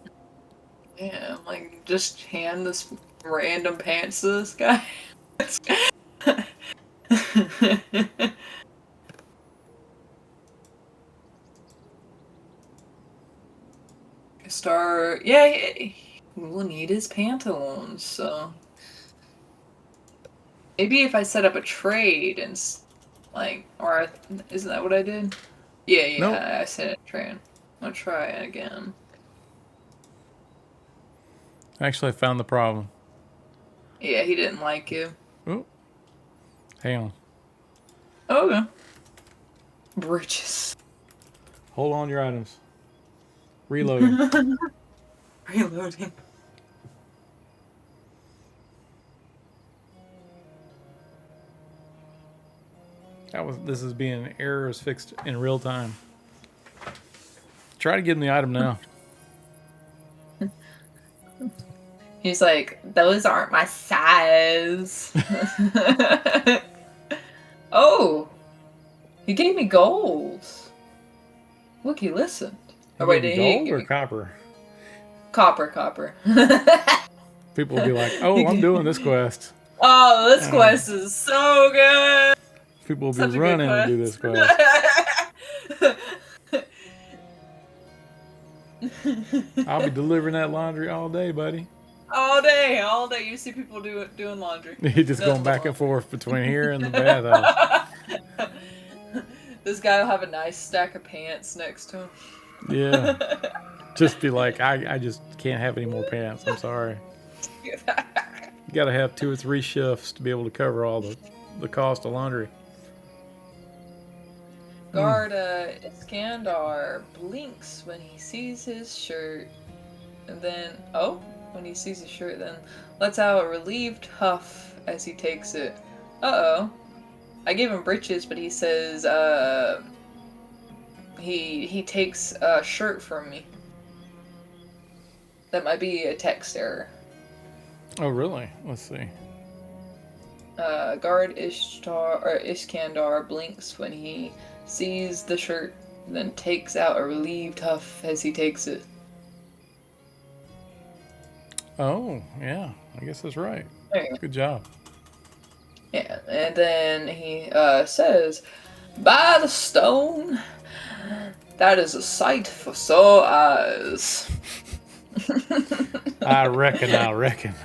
Yeah, like, just hand this random pants to this guy. Yeah, we'll need his pantaloons, so... Maybe if I set up a trade and, like, or isn't that what I did? Yeah, Nope. I set a trade. I'll try it again. Actually, I found the problem. Yeah, he didn't like you. Oh. Hang on. Okay. Bridges. Hold on your items. Reloading. Reloading. This is being errors fixed in real time. Try to give him the item now. He's like, those aren't my size. Oh, he gave me gold. Look, he listened. Oh, wait, did gold or copper? Copper. People will be like, oh, I'm doing this quest. Oh, this quest is so good. People will be running to do this quest. I'll be delivering that laundry all day, buddy. All day. You see people doing laundry. He's just going back and forth between here and the bathhouse. This guy will have a nice stack of pants next to him. Yeah. Just be like, I just can't have any more pants. I'm sorry. You got to have 2 or 3 shifts to be able to cover all the cost of laundry. Guard Iskandar blinks when he sees his shirt, and then when he sees his shirt, then lets out a relieved huff as he takes it. Uh-oh. I gave him breeches, but he says he takes a shirt from me. That might be a text error. Oh, really? Let's see. Guard Iskandar blinks when he sees the shirt, then takes out a relieved huff as he takes it. Oh, yeah. I guess that's right. There you go. Good job. Yeah, and then he says, "By the stone, that is a sight for sore eyes." I reckon. I reckon.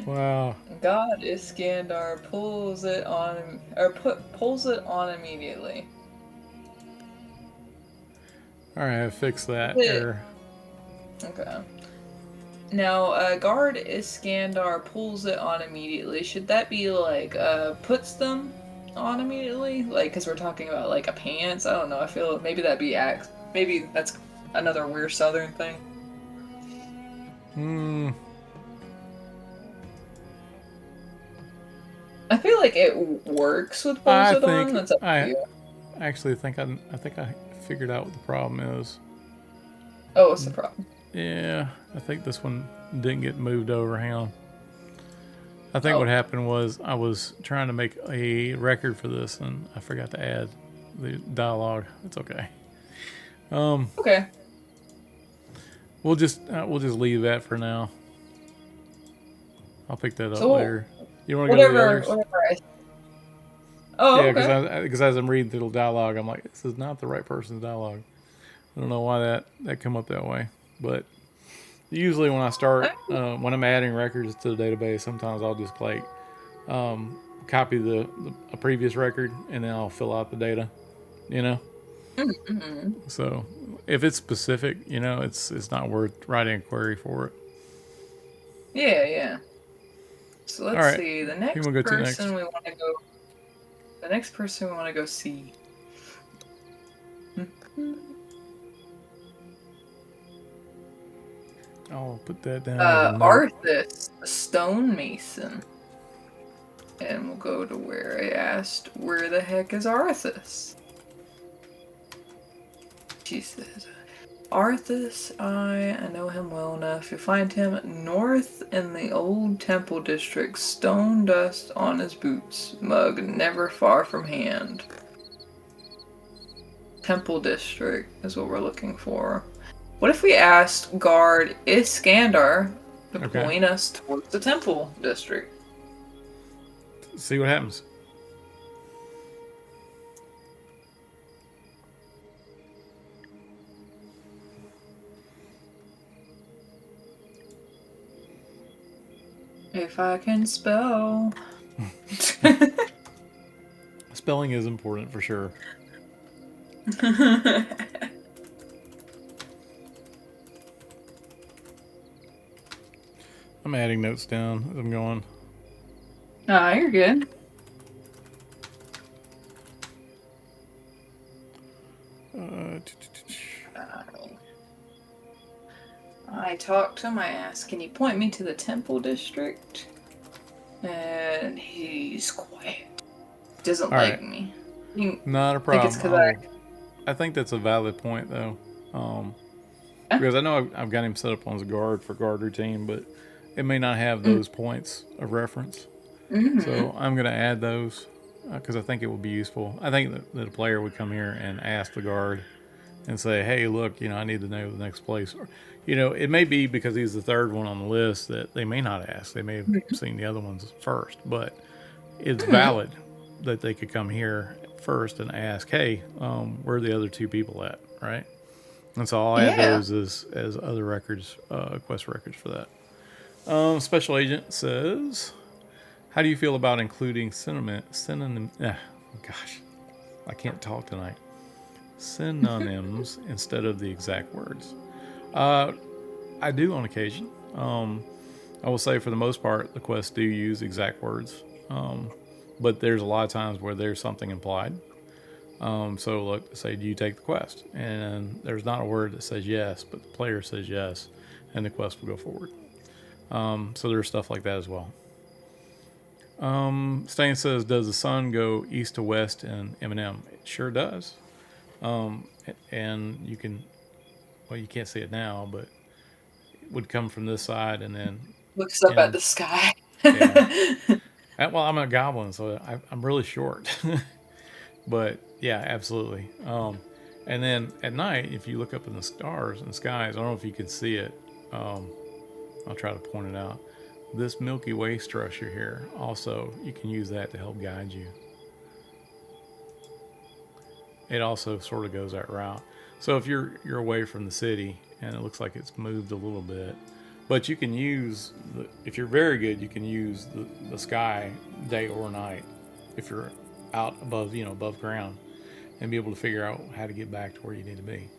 Wow. God Iskandar pulls it on, pulls it on immediately. All right, fix that error. Okay. Now, Guard Iskandar pulls it on immediately. Should that be like puts them on immediately? Like, because we're talking about like a pants. I don't know. I feel maybe that'd be maybe that's another weird Southern thing. I feel like it works with pulls it on. That's up to you. Actually think I figured out what the problem is. Oh, what's the problem? Yeah, I think this one didn't get moved over. Hang on. I think what happened was I was trying to make a record for this and I forgot to add the dialogue. It's okay. Okay. We'll just leave that for now. I'll pick that up later. You want to go to the others? Oh, yeah, okay. because as I'm reading through the dialogue, I'm like, this is not the right person's dialogue. I don't know why that come up that way, but usually when I start when I'm adding records to the database, sometimes I'll just like copy a previous record and then I'll fill out the data, you know. Mm-hmm. So if it's specific, you know, it's not worth writing a query for it. Yeah. So let's see. The next person we want to go. The next person we want to go see. I'll put that down. Arthas, the stonemason. And we'll go to where I asked, where the heck is Arthas? She says, Arthas, I know him well enough. You find him north in the old temple district, stone dust on his boots, mug never far from hand. Temple district is what we're looking for. What if we asked Guard Iskandar to point us towards the temple district? See what happens. If I can spell. Spelling is important for sure. I'm adding notes down as I'm going. Ah, you're good. I talked to him. I asked, can you point me to the temple district? And he's quiet. Doesn't like me. Not a problem. I think that's a valid point, though. Because I know I've got him set up on as a guard for guard routine, but it may not have those points of reference. Mm-hmm. So I'm going to add those because I think it will be useful. I think that a player would come here and ask the guard and say, hey, look, I need to know the next place. Or, it may be because he's the third one on the list that they may not ask. They may have seen the other ones first, but it's valid that they could come here first and ask, hey, where are the other two people at, right? And so I'll add those as other records, quest records for that. Special Agent says, how do you feel about including synonym? Gosh, I can't talk tonight. Synonyms instead of the exact words. I do on occasion. I will say for the most part, the quests do use exact words. But there's a lot of times where there's something implied. So look, say, do you take the quest? And there's not a word that says yes, but the player says yes, and the quest will go forward. So there's stuff like that as well. Stain says, does the sun go east to west in M&M? It sure does. And you can, well, you can't see it now, but it would come from this side and then looks up at the sky. Well, I'm a goblin, so I'm really short. But yeah, absolutely. And then at night, if you look up in the stars and skies, I don't know if you can see it I'll try to point it out. This Milky Way structure here, also, you can use that to help guide you. It also sort of goes that route. So if you're away from the city and it looks like it's moved a little bit, but you can use if you're very good, you can use the sky day or night if you're out above above ground and be able to figure out how to get back to where you need to be.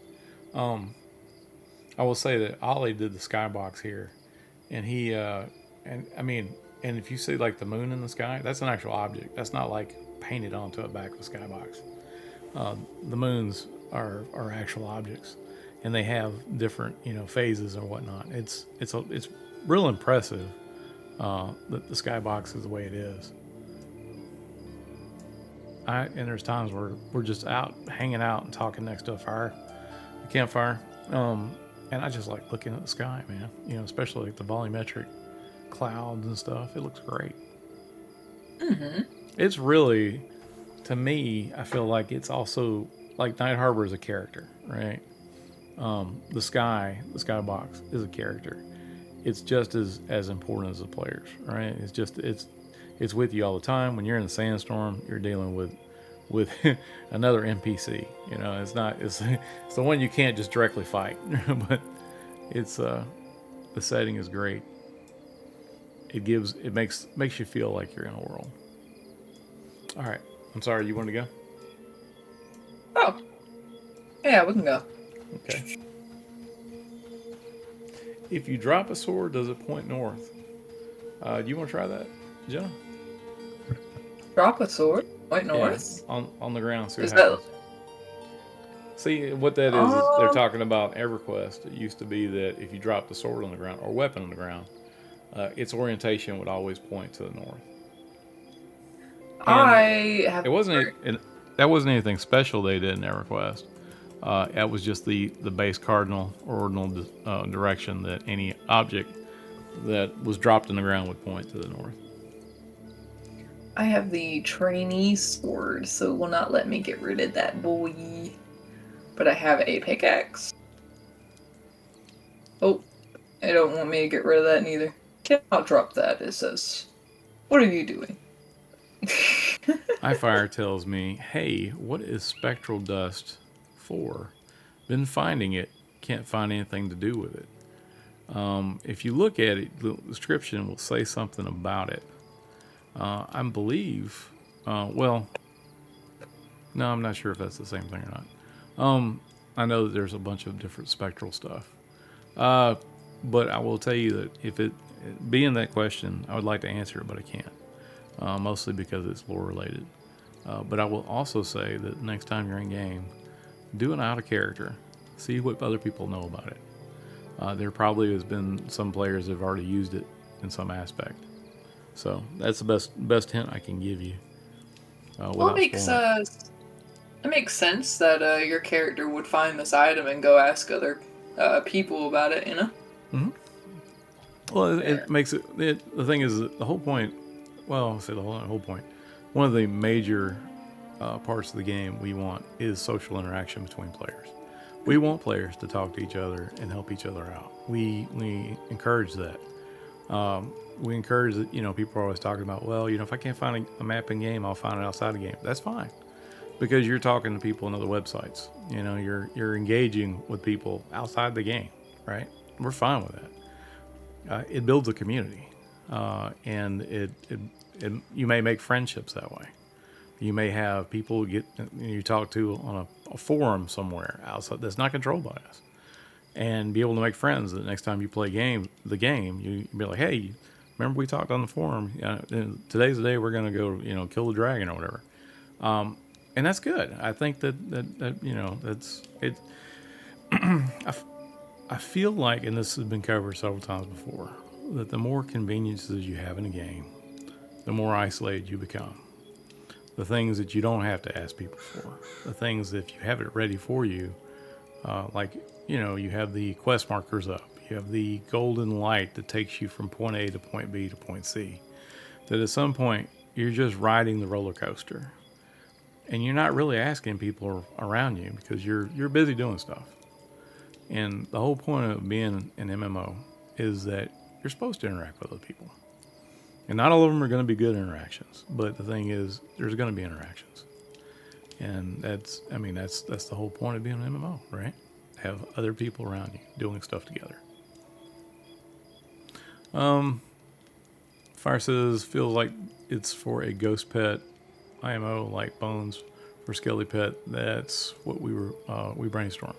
Um, I will say that Ollie did the skybox here, and he and I mean, and if you see like the moon in the sky, that's an actual object. That's not like painted onto a back of a skybox. The moons are actual objects, and they have different phases or whatnot. It's real impressive that the skybox is the way it is. And there's times where we're just out hanging out and talking next to a campfire, and I just like looking at the sky, man. Especially like the volumetric clouds and stuff. It looks great. Mm-hmm. It's really, to me, I feel like it's also like Night Harbor is a character, right? The skybox is a character. It's just as important as the players, right? It's with you all the time. When you're in a sandstorm, you're dealing with another NPC. It's the one you can't just directly fight, but it's the setting is great. It makes you feel like you're in a world. All right, I'm sorry. You want to go? Oh, yeah, we can go. Okay. If you drop a sword, does it point north? Do you want to try that, Jenna? Drop a sword, point north. Yeah, on the ground. See what Is happens. See what that is. They're Oh. talking about EverQuest. It used to be that if you dropped a sword on the ground or weapon on the ground, its orientation would always point to the north. I have. It wasn't. That wasn't anything special they did in EverQuest. That was just the base cardinal or ordinal direction that any object that was dropped in the ground would point to the north. I have the trainee sword, so it will not let me get rid of that boy. But I have a pickaxe. Oh, I don't want me to get rid of that neither. Cannot drop that, it says. What are you doing? iFire tells me, hey, what is spectral dust for? Been finding it, can't find anything to do with it. If you look at it, the description will say something about it. I believe, well, no, I'm not sure if that's the same thing or not. I know that there's a bunch of different spectral stuff. But I will tell you that if it being that question, I would like to answer it, but I can't. Mostly because it's lore related. But I will also say that next time you're in game, do an out of character. See what other people know about it. There probably has been some players that have already used it in some aspect. So that's the best hint I can give you. Well, it makes sense that your character would find this item and go ask other people about it, Mm-hmm. Well, it makes it. The thing is, the whole point. Well, I'll say the whole point. One of the major parts of the game we want is social interaction between players. We want players to talk to each other and help each other out. We encourage that. We encourage that. People are always talking about, well, if I can't find a map in game, I'll find it outside the game. That's fine, because you're talking to people on other websites. You're engaging with people outside the game, right? We're fine with that. It builds a community, and you may make friendships that way. You may have people you talk to on a forum somewhere outside that's not controlled by us, and be able to make friends. The next time you play the game, you be like, hey, remember we talked on the forum? Today's the day we're gonna go, kill the dragon or whatever. And that's good. I think that that's it. I feel like, and this has been covered several times before, that the more conveniences you have in a game, the more isolated you become. The things that you don't have to ask people for, the things that if you have it ready for you, you have the quest markers up, you have the golden light that takes you from point A to point B to point C, that at some point you're just riding the roller coaster, and you're not really asking people around you because you're busy doing stuff. And the whole point of being an MMO is that you're supposed to interact with other people. And not all of them are going to be good interactions, but the thing is, there's going to be interactions. And that's the whole point of being an MMO, right? Have other people around you doing stuff together. Fire says feels like it's for a ghost pet IMO like Bones for Skelly Pet. That's what we brainstormed.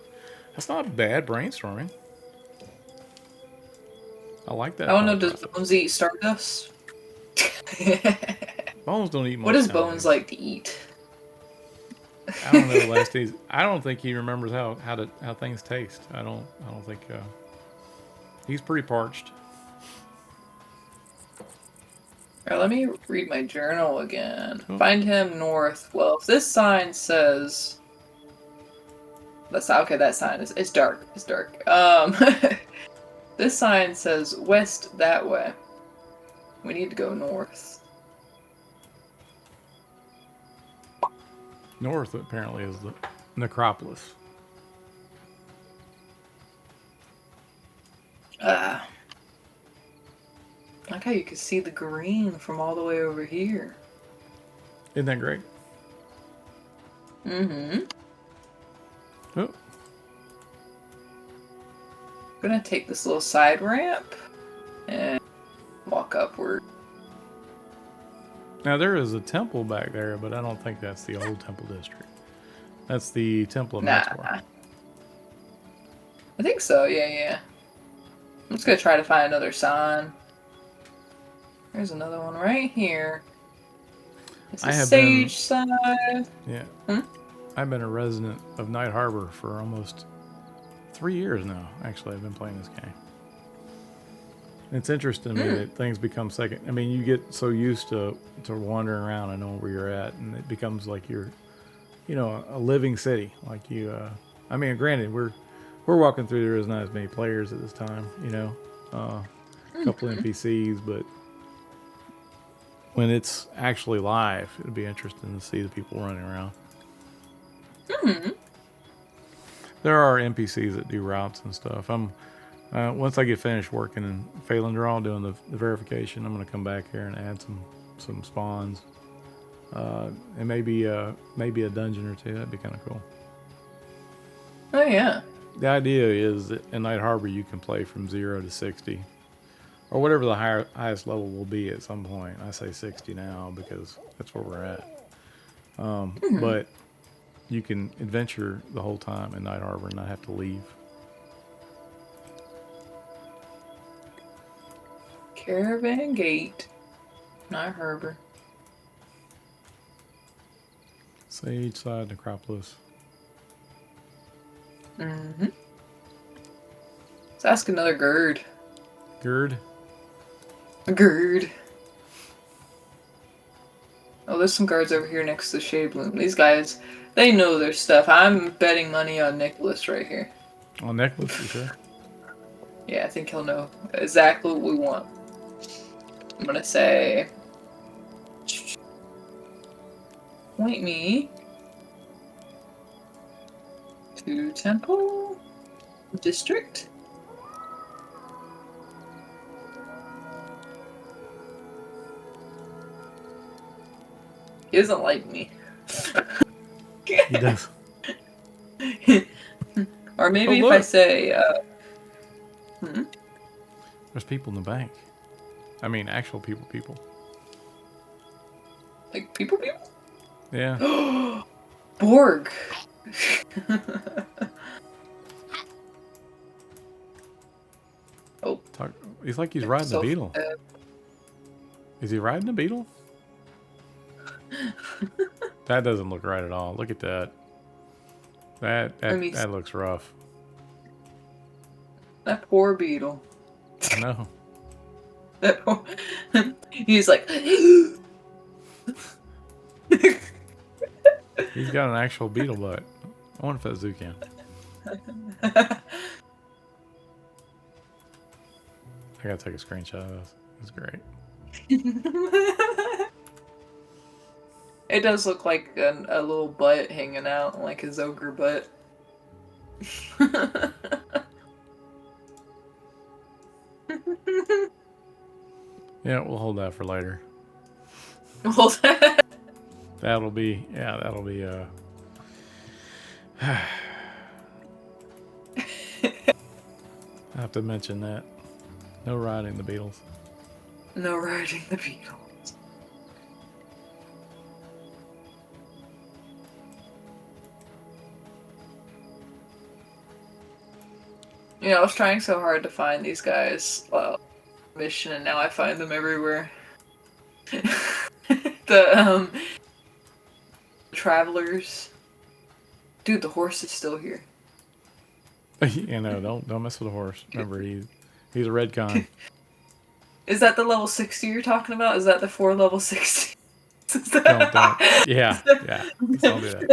That's not bad brainstorming. I like that. I don't know. Does Bones eat Stardust? Bones don't eat much. What does Bones like to eat? I don't know. Last days, I don't think he remembers how things taste. I don't think he's pretty parched. All right, let me read my journal again. Cool. Find him north. Well, if this sign says that's okay. That sign is it's dark. It's dark. This sign says west that way. We need to go north. North apparently is the necropolis. I like how you can see the green from all the way over here. Isn't that great? Mm-hmm. Oh. I'm gonna take this little side ramp and walk upward. Now there is a temple back there, but I don't think that's the old temple district. That's the Temple of Metour. I think so, yeah. I'm just gonna try to find another sign. There's another one right here. It's a sage sign. Yeah. I've been a resident of Night Harbor for almost 3 years now. Actually, I've been playing this game. It's interesting to me that things become second. I mean, you get so used to wandering around and knowing where you're at, and it becomes like you're, a living city. Like you. I mean, granted, we're walking through. There is not as many players at this time. A couple NPCs, but when it's actually live, it'll be interesting to see the people running around. Mm-hmm. There are NPCs that do routes and stuff. Once I get finished working in Phalandraw doing the verification, I'm going to come back here and add some spawns, and maybe a dungeon or two. That'd be kind of cool. Oh yeah. The idea is that in Night Harbor you can play from 0 to 60, or whatever the highest level will be at some point. I say 60 now because that's where we're at. But you can adventure the whole time in Night Harbor and not have to leave. Caravan Gate, Night Harbor. Sage Side Necropolis. Mm-hmm. Let's ask another Gerd. Gerd? Gerd. Oh, there's some guards over here next to Shade Bloom. These guys, they know their stuff. I'm betting money on Nicholas right here. On Nicholas, you sure? Yeah, I think he'll know exactly what we want. I'm gonna say, point me to Temple District. He doesn't like me. He does. Or maybe if I say, There's people in the bank. I mean, actual people. Like people? Yeah. Borg. Oh. He's like he's riding a beetle. Is he riding a beetle? That doesn't look right at all. Look at that. That looks rough. That poor beetle. I know. He's like. He's got an actual beetle butt. I wonder if that's Zucan. I gotta take a screenshot of this. It's great. It does look like a little butt hanging out, like his ogre butt. Yeah, we'll hold that for later. Well, That'll be I have to mention that. No riding the Beatles. no riding the Beatles. You know, I was trying so hard to find these guys. Well, mission, and now I find them everywhere. The travelers. Dude, the horse is still here. You know, don't mess with the horse. Remember, he's a redcon. Is that the level 60 you're talking about? Is that the 4 level 60? Don't. Yeah. Don't do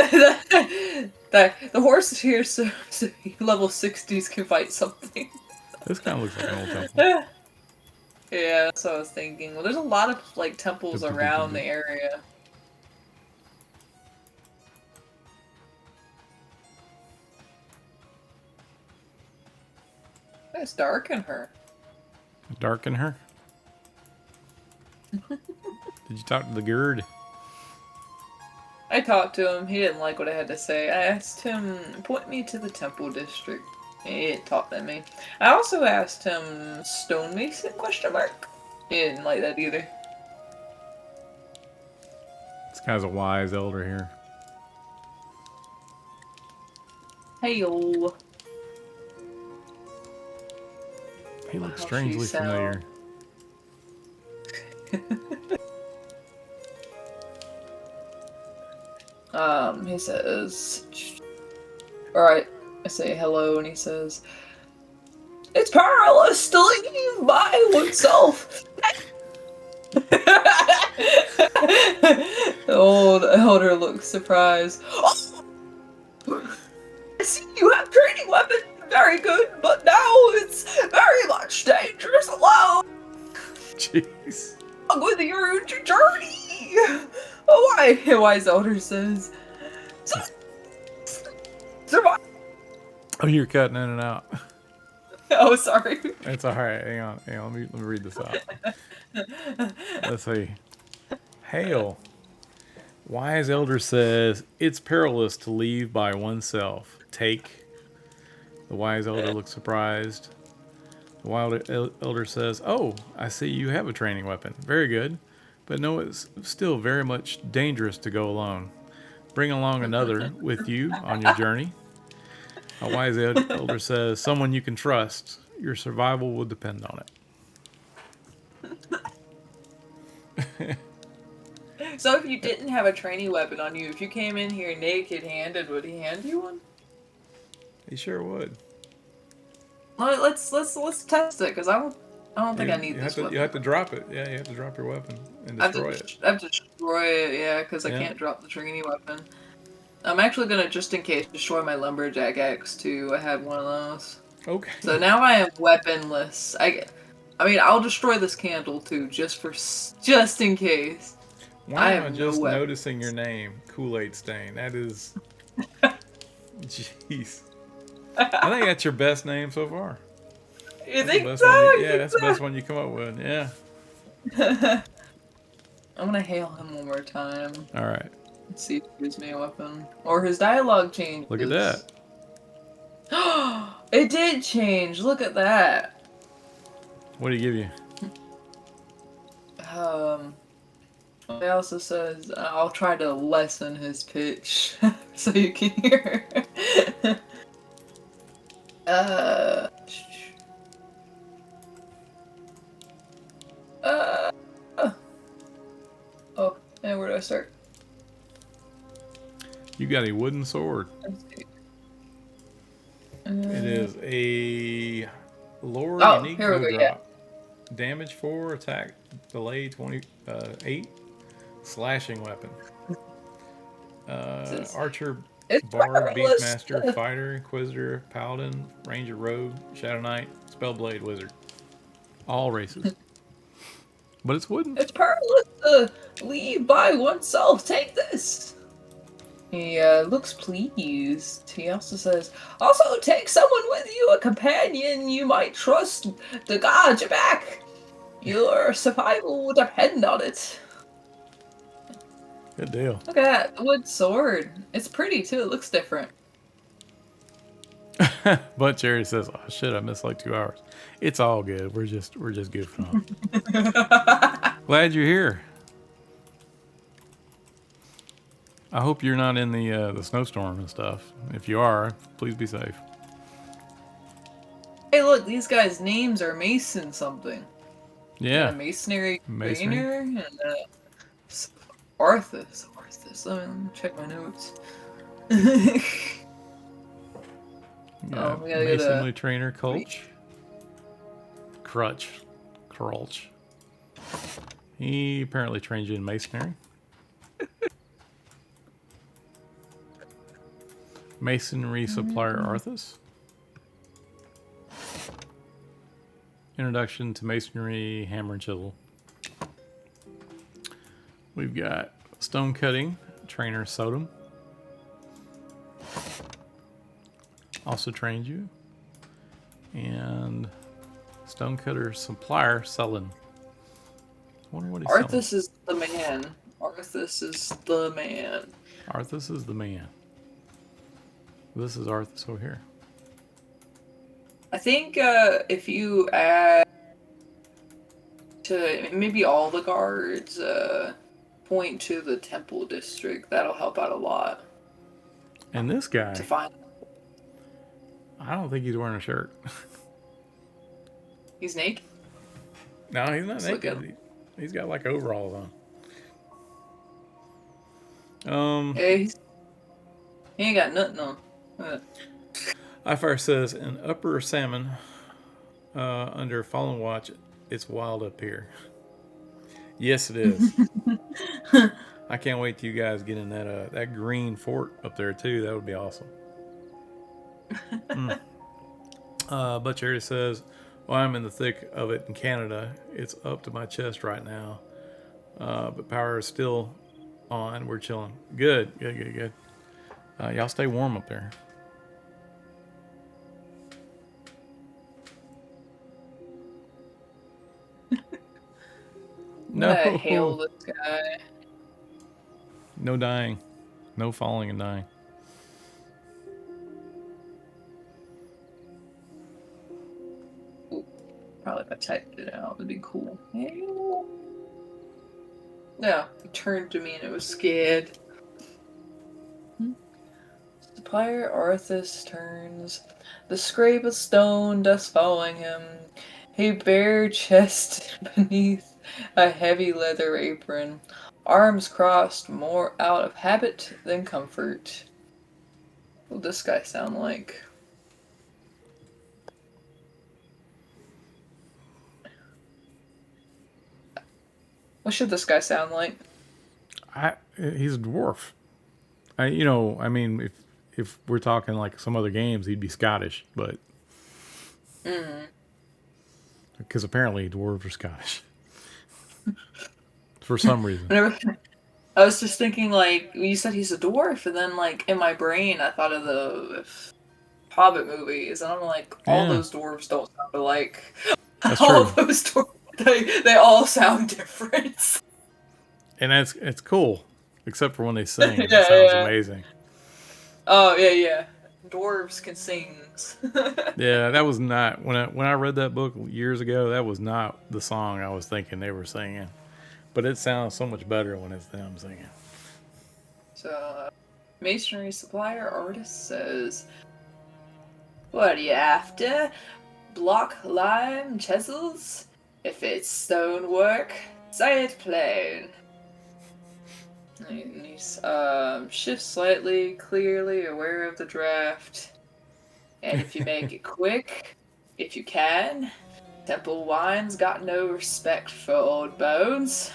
that. The horse is here so level 60s can fight something. This kind of looks like an old temple. Yeah, that's what I was thinking. Well, there's a lot of like temples around the area. Let's darken her. Darken her? Did you talk to the Gerd? I talked to him. He didn't like what I had to say. I asked him, point me to the temple district. He didn't talk to me. I also asked him, stonemason, question mark? He didn't like that either. This guy's a wise elder here. Hey-yo. He looks strangely familiar. He says, alright, I say hello, and he says, it's perilous to leave by oneself. Oh, the elder looks surprised. Oh, I see you have training weapon. Very good, but now it's very much dangerous alone. Jeez. With your journey. Oh, why? Wise elder says. Survive. Oh, you're cutting in and out. Oh, sorry. It's all right. Hang on. Let me read this out. Let's see. Hail. Wise elder says it's perilous to leave by oneself. Take. The wise elder looks surprised. The wild elder says, "Oh, I see you have a training weapon. Very good, but no, it's still very much dangerous to go alone. Bring along another with you on your journey." A wise elder says, "Someone you can trust. Your survival will depend on it." So if you didn't have a training weapon on you, if you came in here naked-handed, would he hand you one? He sure would. Well, let's test it, because I don't think I need this weapon. You have to drop it. Yeah, you have to drop your weapon and destroy it. I have to destroy it, yeah, because I can't drop the training weapon. I'm actually gonna, just in case, destroy my lumberjack axe too. I have one of those. Okay. So now I am weaponless. I mean, I'll destroy this candle too, just in case. Why am I just noticing your name, Kool-Aid Stain? That is, jeez. I think that's your best name so far. You think so? Yeah, that's the best one you come up with. Yeah. I'm gonna hail him one more time. All right. Let's see if he gives me a weapon. Or his dialogue changes. Look at that. It did change. Look at that. What do you give you? It also says, I'll try to lessen his pitch so you can hear. Oh, and where do I start? You got a wooden sword. It is a lore unique here we go, drop. Yeah. Damage 4, attack delay 28, slashing weapon. Archer, bard, beastmaster, fighter, inquisitor, paladin, ranger, rogue, shadow knight, spellblade, wizard. All races. But it's wooden. It's perilous to leave by oneself. Take this. He looks pleased. He also says, also take someone with you, a companion you might trust to guard your back. Your survival will depend on it. Good deal. Look at that wood sword. It's pretty too. It looks different. But Jerry says, "Oh shit, I missed like 2 hours." It's all good. We're just goofing off. Glad you're here. I hope you're not in the snowstorm and stuff. If you are, please be safe. Hey, look, these guys' names are Mason something. Yeah. And a masonry Masonry? trainer and Arthas. Let me check my notes. Yeah, we gotta masonry trainer Kulch. Krulch. He apparently trained you in masonry. Masonry supplier Arthas. Introduction to masonry, hammer and chisel. We've got stone cutting trainer Sodom. Also trained you. And stonecutter supplier Sullen. I wonder what he's selling. Arthas is the man. Arthas is the man. Arthas is the man. This is Arthas over here. I think if you add to maybe all the guards point to the temple district, that'll help out a lot. And this guy, to find. I don't think he's wearing a shirt. He's naked? No, he's not Let's naked. He's got like overalls on. Yeah, he ain't got nothing on. iFire says, in Upper Salmon, under Fallen Watch, it's wild up here. Yes, it is. I can't wait till you guys get in that green fort up there too. That would be awesome. Butch Area says, well, I'm in the thick of it in Canada. It's up to my chest right now. But power is still on. We're chilling. Good. Y'all stay warm up there. No. I hail this guy. No dying. No falling and dying. Probably if I typed it out, it'd be cool. Hail. No, he turned to me and it was scared. Supplier Arthas turns. The scrape of stone dust following him. A bare chest beneath a heavy leather apron. Arms crossed, more out of habit than comfort. What does this guy sound like? What should this guy sound like? He's a dwarf. I mean, if we're talking like some other games, he'd be Scottish, but because apparently dwarves are Scottish for some reason. I was just thinking, like, you said he's a dwarf, and then, like, in my brain, I thought of the Hobbit movies, and I'm like, all those dwarves don't sound alike. That's all true. Those dwarves, they all sound different. And it's cool, except for when they sing. It sounds amazing. Oh, yeah. Dwarves can sing. Yeah, that was not when I read that book years ago. That was not the song I was thinking they were singing, but it sounds so much better when it's them singing. So, masonry supplier artist says, "What are you after? Block, lime, chisels? If it's stonework, say it plain." And he's shift slightly, clearly aware of the draft. And if you make it quick, if you can, Temple Wine's got no respect for old bones.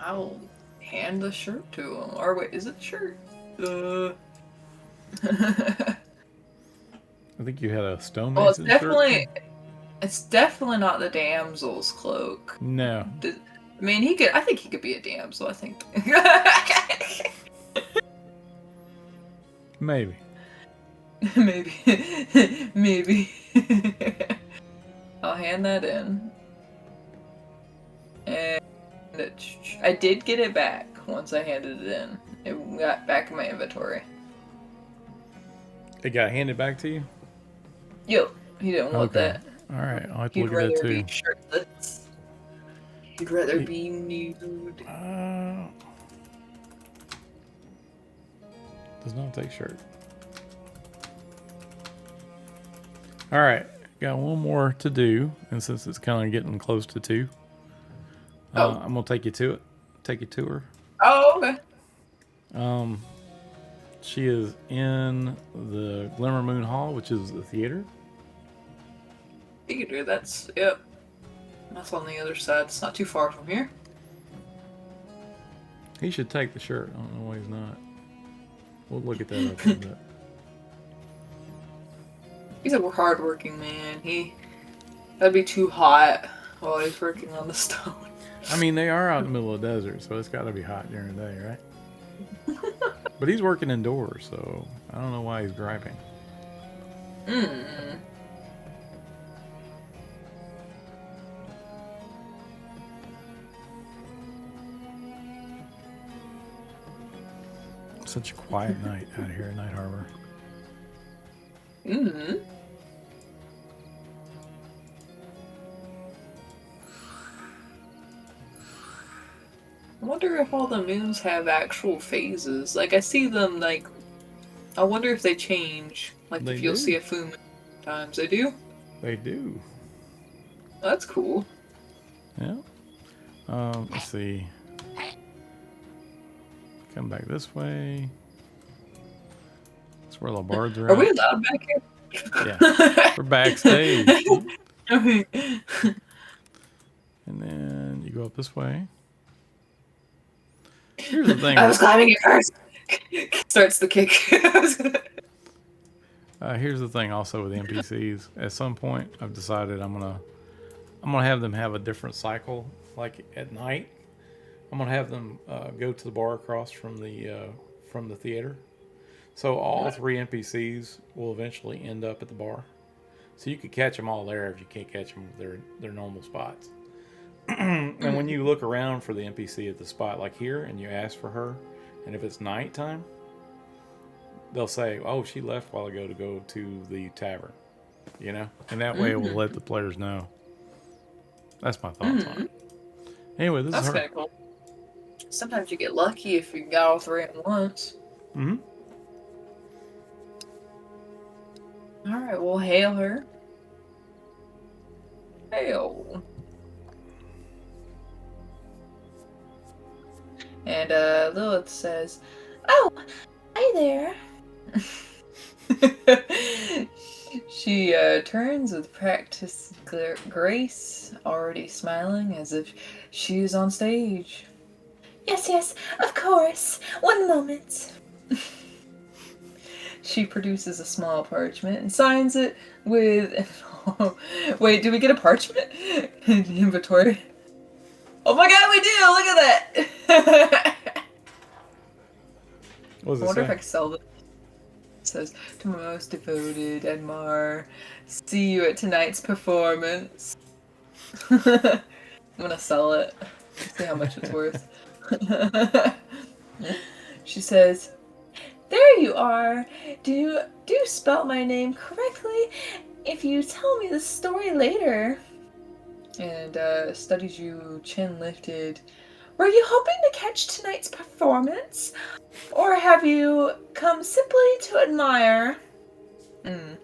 I'll hand the shirt to him. Or wait, is it a shirt? I think you had a stonemason Well, shirt. It's definitely not the damsel's cloak. No. I mean, I think he could be a damsel, I think. Maybe. Maybe. Maybe. I'll hand that in. And I did get it back once I handed it in. It got back in my inventory. It got handed back to you? Yo, he didn't want that. All right, I'll have to He'd look at that rather too. be shirtless. He'd rather be nude. Does not take shirt. All right, got one more to do, and since it's kind of getting close to 2, I'm gonna take you to it. Take you to her. Oh, okay. She is in the Glimmer Moon Hall, which is the theater. You can do that. Yep. That's on the other side. It's not too far from here. He should take the shirt. I don't know why he's not. We'll look at that up in a bit. He's a hardworking man. That'd be too hot while he's working on the stone. I mean, they are out in the middle of the desert, so it's got to be hot during the day, right? But he's working indoors, so I don't know why he's griping. Such a quiet night out here in Night Harbor. I wonder if all the moons have actual phases. Like, I see them, like... I wonder if they change. Like, They if you'll do. see a full moon sometimes. They do? They do. That's cool. Yeah. Let's see. Come back this way. That's where the bards are. Are we allowed back here? Yeah. We're backstage. Okay. And then you go up this way. Here's the thing. I was climbing it first. Starts the kick. Here's the thing also with NPCs. At some point, I've decided I'm gonna have them have a different cycle. Like at night, I'm gonna have them go to the bar across from the theater. So all 3 NPCs will eventually end up at the bar. So you could catch them all there if you can't catch them at their normal spots. And when you look around for the NPC at the spot like here and you ask for her, and if it's nighttime, they'll say, "Oh, she left a while ago to go to the tavern," you know, and that way it will let the players know. That's my thoughts on it. Anyway, this That's is her. kind of cool. Sometimes you get lucky if you got all 3 at once. Mm-hmm. All right, we'll hail her. Hail. And Lilith says, "Oh, hi there." She turns with practiced grace, already smiling as if she is on stage. Yes, of course. One moment." She produces a small parchment and signs it with... Wait, do we get a parchment in the inventory? Oh my god, we do! Look at that! What does I it wonder say? if I can sell this. It says, "To my most devoted Edmar, see you at tonight's performance." I'm gonna sell it. See how much it's worth. She says, "There you are. Do spell my name correctly if you tell me the story later." And studies you, chin lifted. "Were you hoping to catch tonight's performance? Or have you come simply to admire?" I'm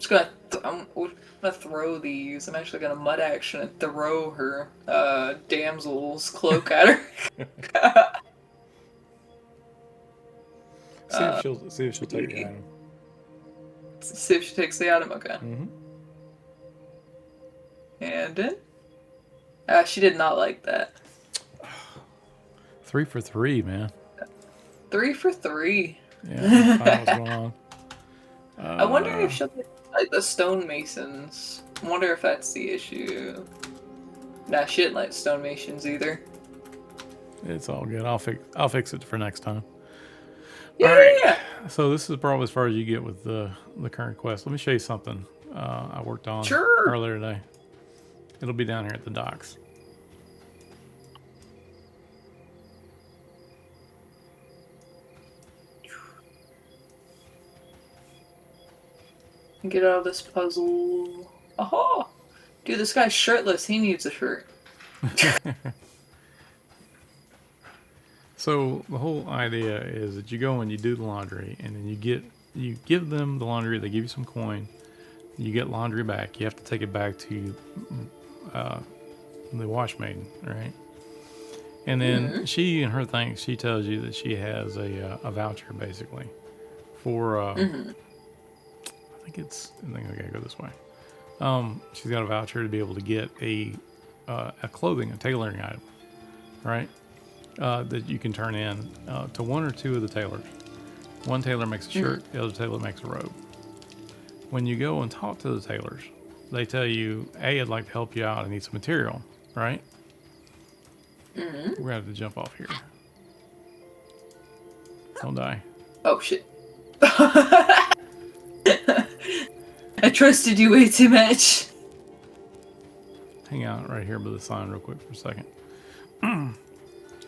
gonna throw these. I'm actually gonna mud action and throw her damsel's cloak at her. See if she'll take the item. See if she takes the item. Okay. Mm-hmm. And then she did not like that. 3 for 3, man. 3 for 3. Yeah, I don't know what's going on. I wonder if she'll get, like, the stonemasons. I wonder if that's the issue. Nah, she didn't like stonemasons either. It's all good. I'll fix it for next time. Yeah, All right. yeah, So this is probably as far as you get with the current quest. Let me show you something I worked yeah. on Sure. earlier today. It'll be down here at the docks. Get out of this puzzle. Aha! Dude, this guy's shirtless. He needs a shirt. So the whole idea is that you go and you do the laundry, and then you give them the laundry. They give you some coin. You get laundry back. You have to take it back to uh, the wash maiden, right? And then she and her thanks, she tells you that she has a voucher basically for I think I gotta go this way. She's got a voucher to be able to get a tailoring item, right? That you can turn in to one or two of the tailors. One tailor makes a shirt, the other tailor makes a robe. When you go and talk to the tailors, they tell you, "Hey, I'd like to help you out. I need some material," right? We're gonna have to jump off here. Don't die. Oh shit. I trusted you way too much. Hang out right here by the sign real quick for a second.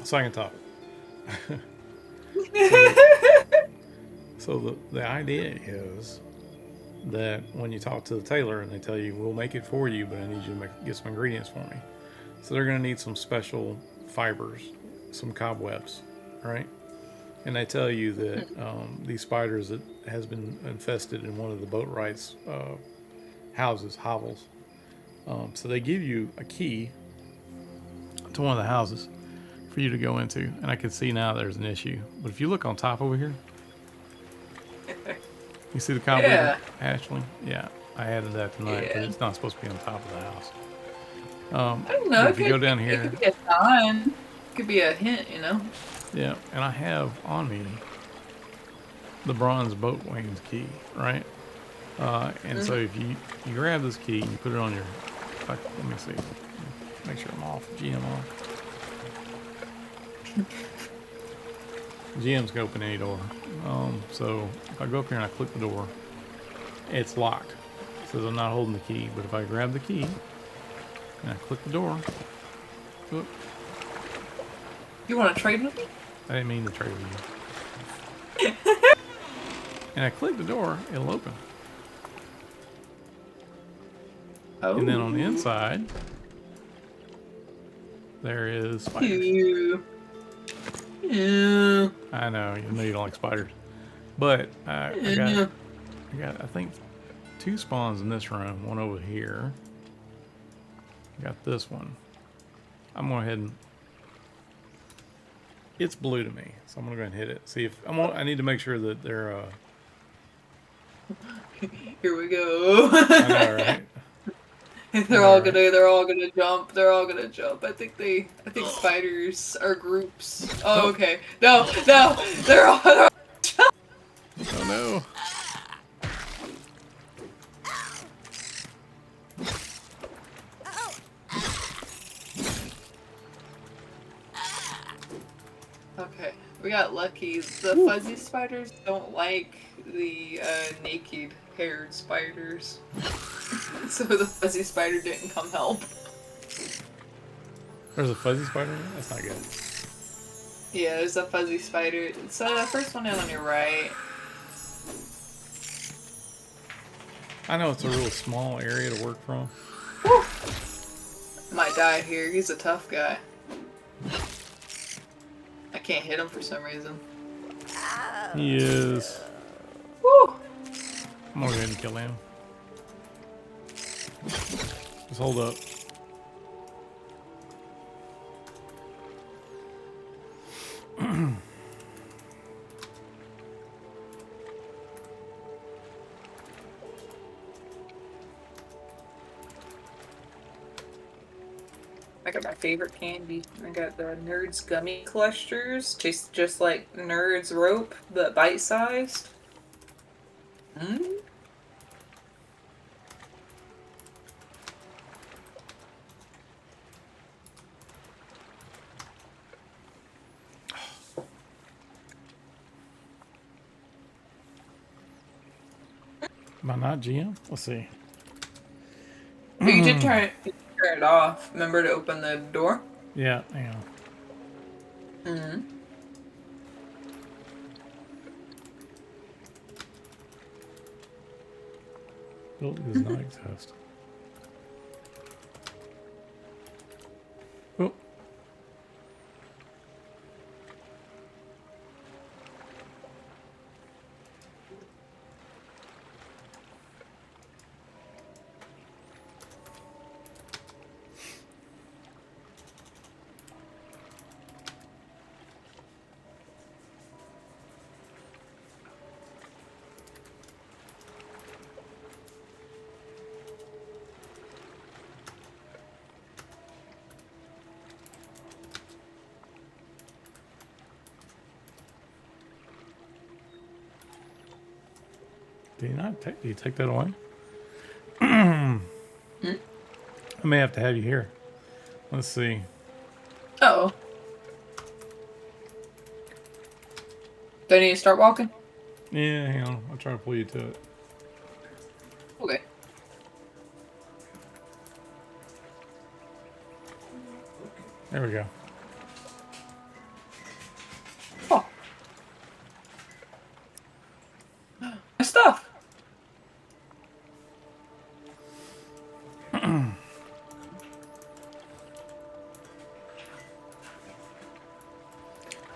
So I can talk. So the idea is that when you talk to the tailor and they tell you, we'll make it for you, but I need you to get some ingredients for me. So they're going to need some special fibers, some cobwebs, right? And they tell you that these spiders that has been infested in one of the boatwright's houses, hovels. So they give you a key to one of the houses for you to go into. And I can see now there's an issue. But if you look on top over here, you see the cobweb, Yeah. Ashley? Yeah, I added that tonight, but Yeah. it's not supposed to be on top of the house. I don't know. But if you go down It here, could be a sign. It could be a hint, you know? yeah, and I have on me the bronze boat wings key, right? And so if you grab this key and you put it on your, let me see, make sure I'm off, GM off. GM's can open any door. So if I go up here and I click the door, it's locked. It says I'm not holding the key, but if I grab the key and I click the door, whoop, You want to trade with me? I didn't mean to trade with you. And I click the door, it'll open. Oh. And then on the inside, there is spiders. Ew. Ew. I know you don't like spiders, but I got I think 2 spawns in this room, one over here. I got this one. I'm going ahead and it's blue to me, so I'm gonna go ahead and hit it. See if I need to make sure that they're. Here we go. I know, right? They're all gonna jump. They're all gonna jump. I think spiders are groups. Oh, okay. No, they're all. Oh no. Okay, we got lucky. The fuzzy spiders don't like the naked haired spiders. So the fuzzy spider didn't come help. There's a fuzzy spider in there? That's not good. Yeah, there's a fuzzy spider. It's the first one in on your right. I know it's a real small area to work from. Woo! Might die here. He's a tough guy. I can't hit him for some reason. He is. Woo! I'm gonna go ahead and kill him. Just hold up. I got my favorite candy. I got the Nerds gummy clusters. Tastes just like Nerds rope, but bite-sized. Mm. Am I not GM? Let's see. But you did turn it off. Remember to open the door? Yeah, hang on. Mm-hmm. Build does not exist. Oh. Did you take that away? I may have to have you here. Let's see. Oh. Do I need to start walking? Yeah, hang on. I'll try to pull you to it. Okay. There we go. Oh. My stuff.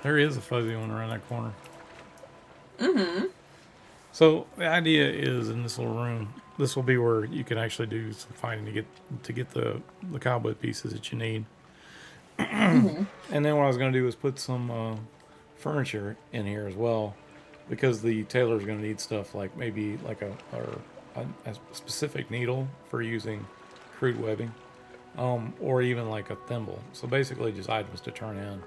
There is a fuzzy one around that corner. Mm-hmm. So the idea is in this little room, this will be where you can actually do some finding to get the cobweb pieces that you need. Mm-hmm. And then what I was going to do is put some furniture in here as well, because the tailor's going to need stuff like maybe like a specific needle for using crude webbing, or even like a thimble. So basically, just items to turn in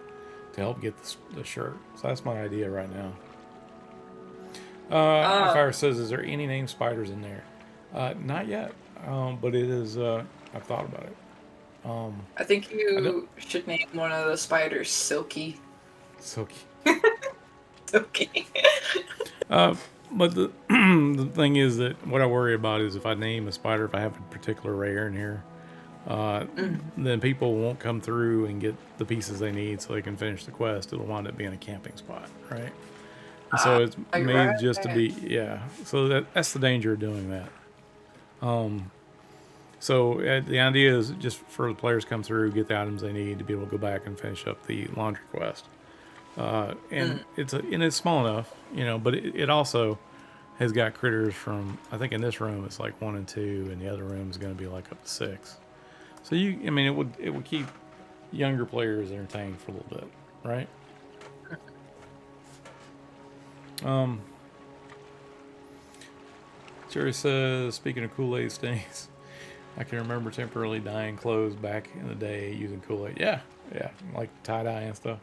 to help get the shirt. So that's my idea right now. Fire says, "Is there any named spiders in there?" Not yet, but it is. I've thought about it. I think you should name one of the spiders Silky. Silky. Silky. But the the thing is that what I worry about is if I name a spider, if I have a particular rare in here, then people won't come through and get the pieces they need so they can finish the quest. It'll wind up being a camping spot, right? And so it's made just to be, yeah. So that's the danger of doing that. So the idea is just for the players to come through, get the items they need to be able to go back and finish up the laundry quest. And it's small enough, but it also has got critters from, I think in this room it's like 1 and 2, and the other room is going to be like up to 6. So it would keep younger players entertained for a little bit, right? Jerry says, speaking of Kool-Aid stains, I can remember temporarily dyeing clothes back in the day using Kool-Aid. Yeah, like tie-dye and stuff.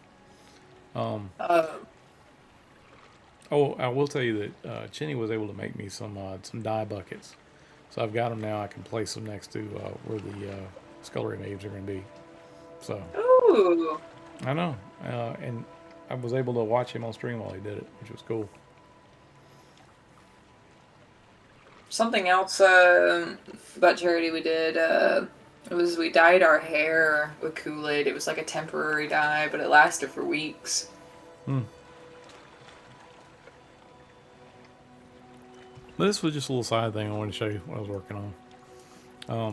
Oh, I will tell you that Chinny was able to make me some dye buckets. So I've got them now. I can place them next to where the scullery knaves are going to be. So. Ooh. I know. And I was able to watch him on stream while he did it, which was cool. Something else about charity we did we dyed our hair with Kool-Aid. It was like a temporary dye, but it lasted for weeks. But this was just a little side thing I wanted to show you what I was working on.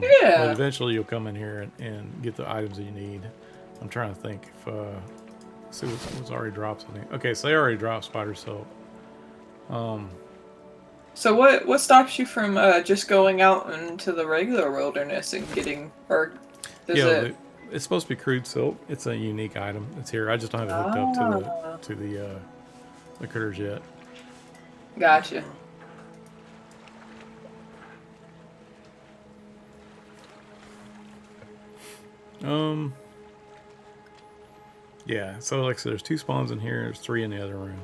Yeah. But eventually you'll come in here and get the items that you need. I'm trying to think if see what's already dropped something. Okay, so they already dropped spider silk. So what stops you from just going out into the regular wilderness and getting, or it's supposed to be crude silk. It's a unique item. It's here. I just don't have it hooked up to the critters yet. Gotcha. Yeah, so like I said, there's 2 spawns in here, there's 3 in the other room.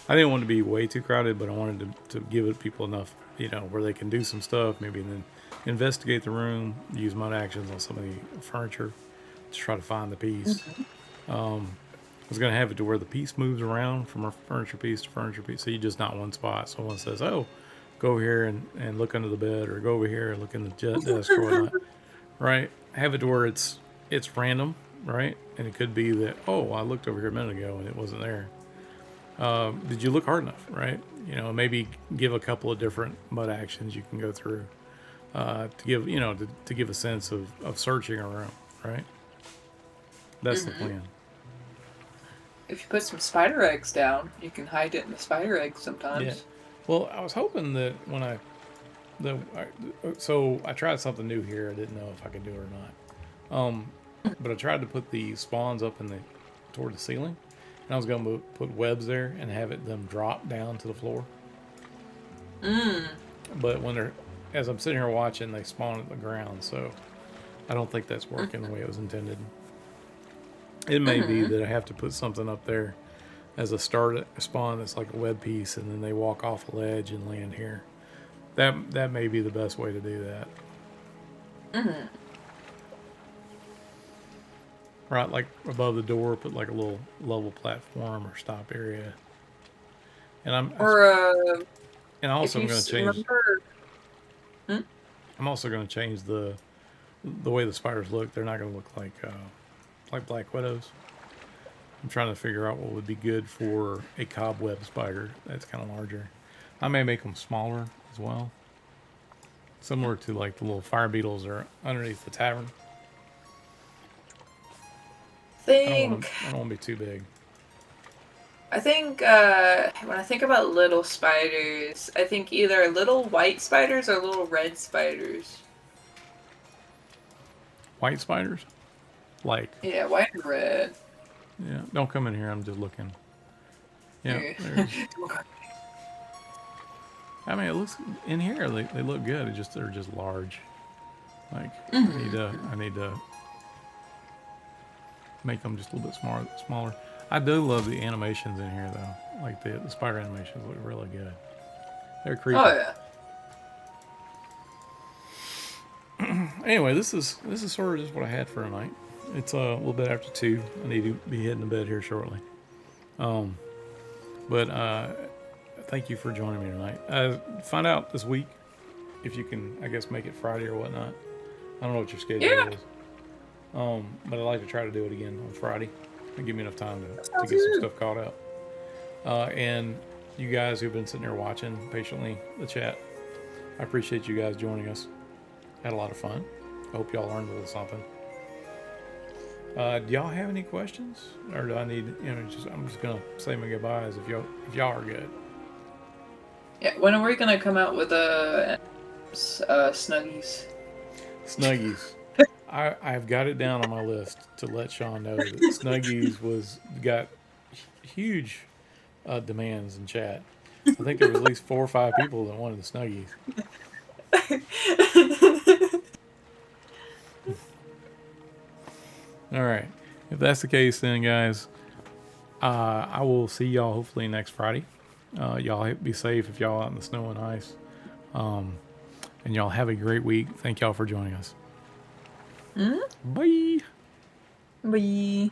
I didn't want it to be way too crowded, but I wanted to give it people enough, where they can do some stuff, maybe, and then investigate the room, use mud actions on some of the furniture to try to find the piece. I was going to have it to where the piece moves around from a furniture piece to furniture piece, so you just not one spot. So one says, oh, go over here and look under the bed, or go over here and look in the jet desk or whatnot, right? Have it to where it's random, right? And it could be that, oh, I looked over here a minute ago and it wasn't there. Did you look hard enough, right? You know, maybe give a couple of different mud actions you can go through to give, you know, to give a sense of searching a room, right? That's the plan. If you put some spider eggs down, you can hide it in the spider eggs sometimes. Yeah. Well, I was hoping that when so I tried something new here. I didn't know if I could do it or not. But I tried to put the spawns up toward the ceiling, and I was going to put webs there and have them drop down to the floor. But as I'm sitting here watching, they spawn at the ground, so I don't think that's working the way it was intended. It may be that I have to put something up there as a spawn that's like a web piece, and then they walk off a ledge and land here. That may be the best way to do that. Right, like above the door, put like a little level platform or stop area. And I'm also going to change. I'm also going to change the way the spiders look. They're not going to look like black widows. I'm trying to figure out what would be good for a cobweb spider that's kind of larger. I may make them smaller as well, similar to like the little fire beetles that are underneath the tavern. I don't want to be too big. I think when I think about little spiders, I think either little white spiders or little red spiders. White spiders? Like? Yeah, white and red. Yeah, don't come in here. I'm just looking. Yeah. I mean, it looks in here. They look good. They're just large. Like I need to make them just a little bit smaller. I do love the animations in here though. Like the spider animations look really good. They're creepy. Oh yeah. Anyway, this is sort of just what I had for tonight. It's a little bit after 2. I need to be heading to bed here shortly. But thank you for joining me tonight. Find out this week if you can, I guess, make it Friday or whatnot. I don't know what your schedule is. But I'd like to try to do it again on Friday. It'll give me enough time to get some stuff caught up. And you guys who've been sitting there watching patiently the chat, I appreciate you guys joining us. Had a lot of fun. I hope y'all learned a little something. Do y'all have any questions, or do I need? I'm just gonna say my goodbyes if y'all are good. Yeah. When are we gonna come out with Snuggies? Snuggies. I've got it down on my list to let Sean know that Snuggies got huge demands in chat. I think there was at least 4 or 5 people that wanted the Snuggies. All right. If that's the case, then guys, I will see y'all hopefully next Friday. Y'all be safe if y'all out in the snow and ice. And y'all have a great week. Thank y'all for joining us. Bye. Bye.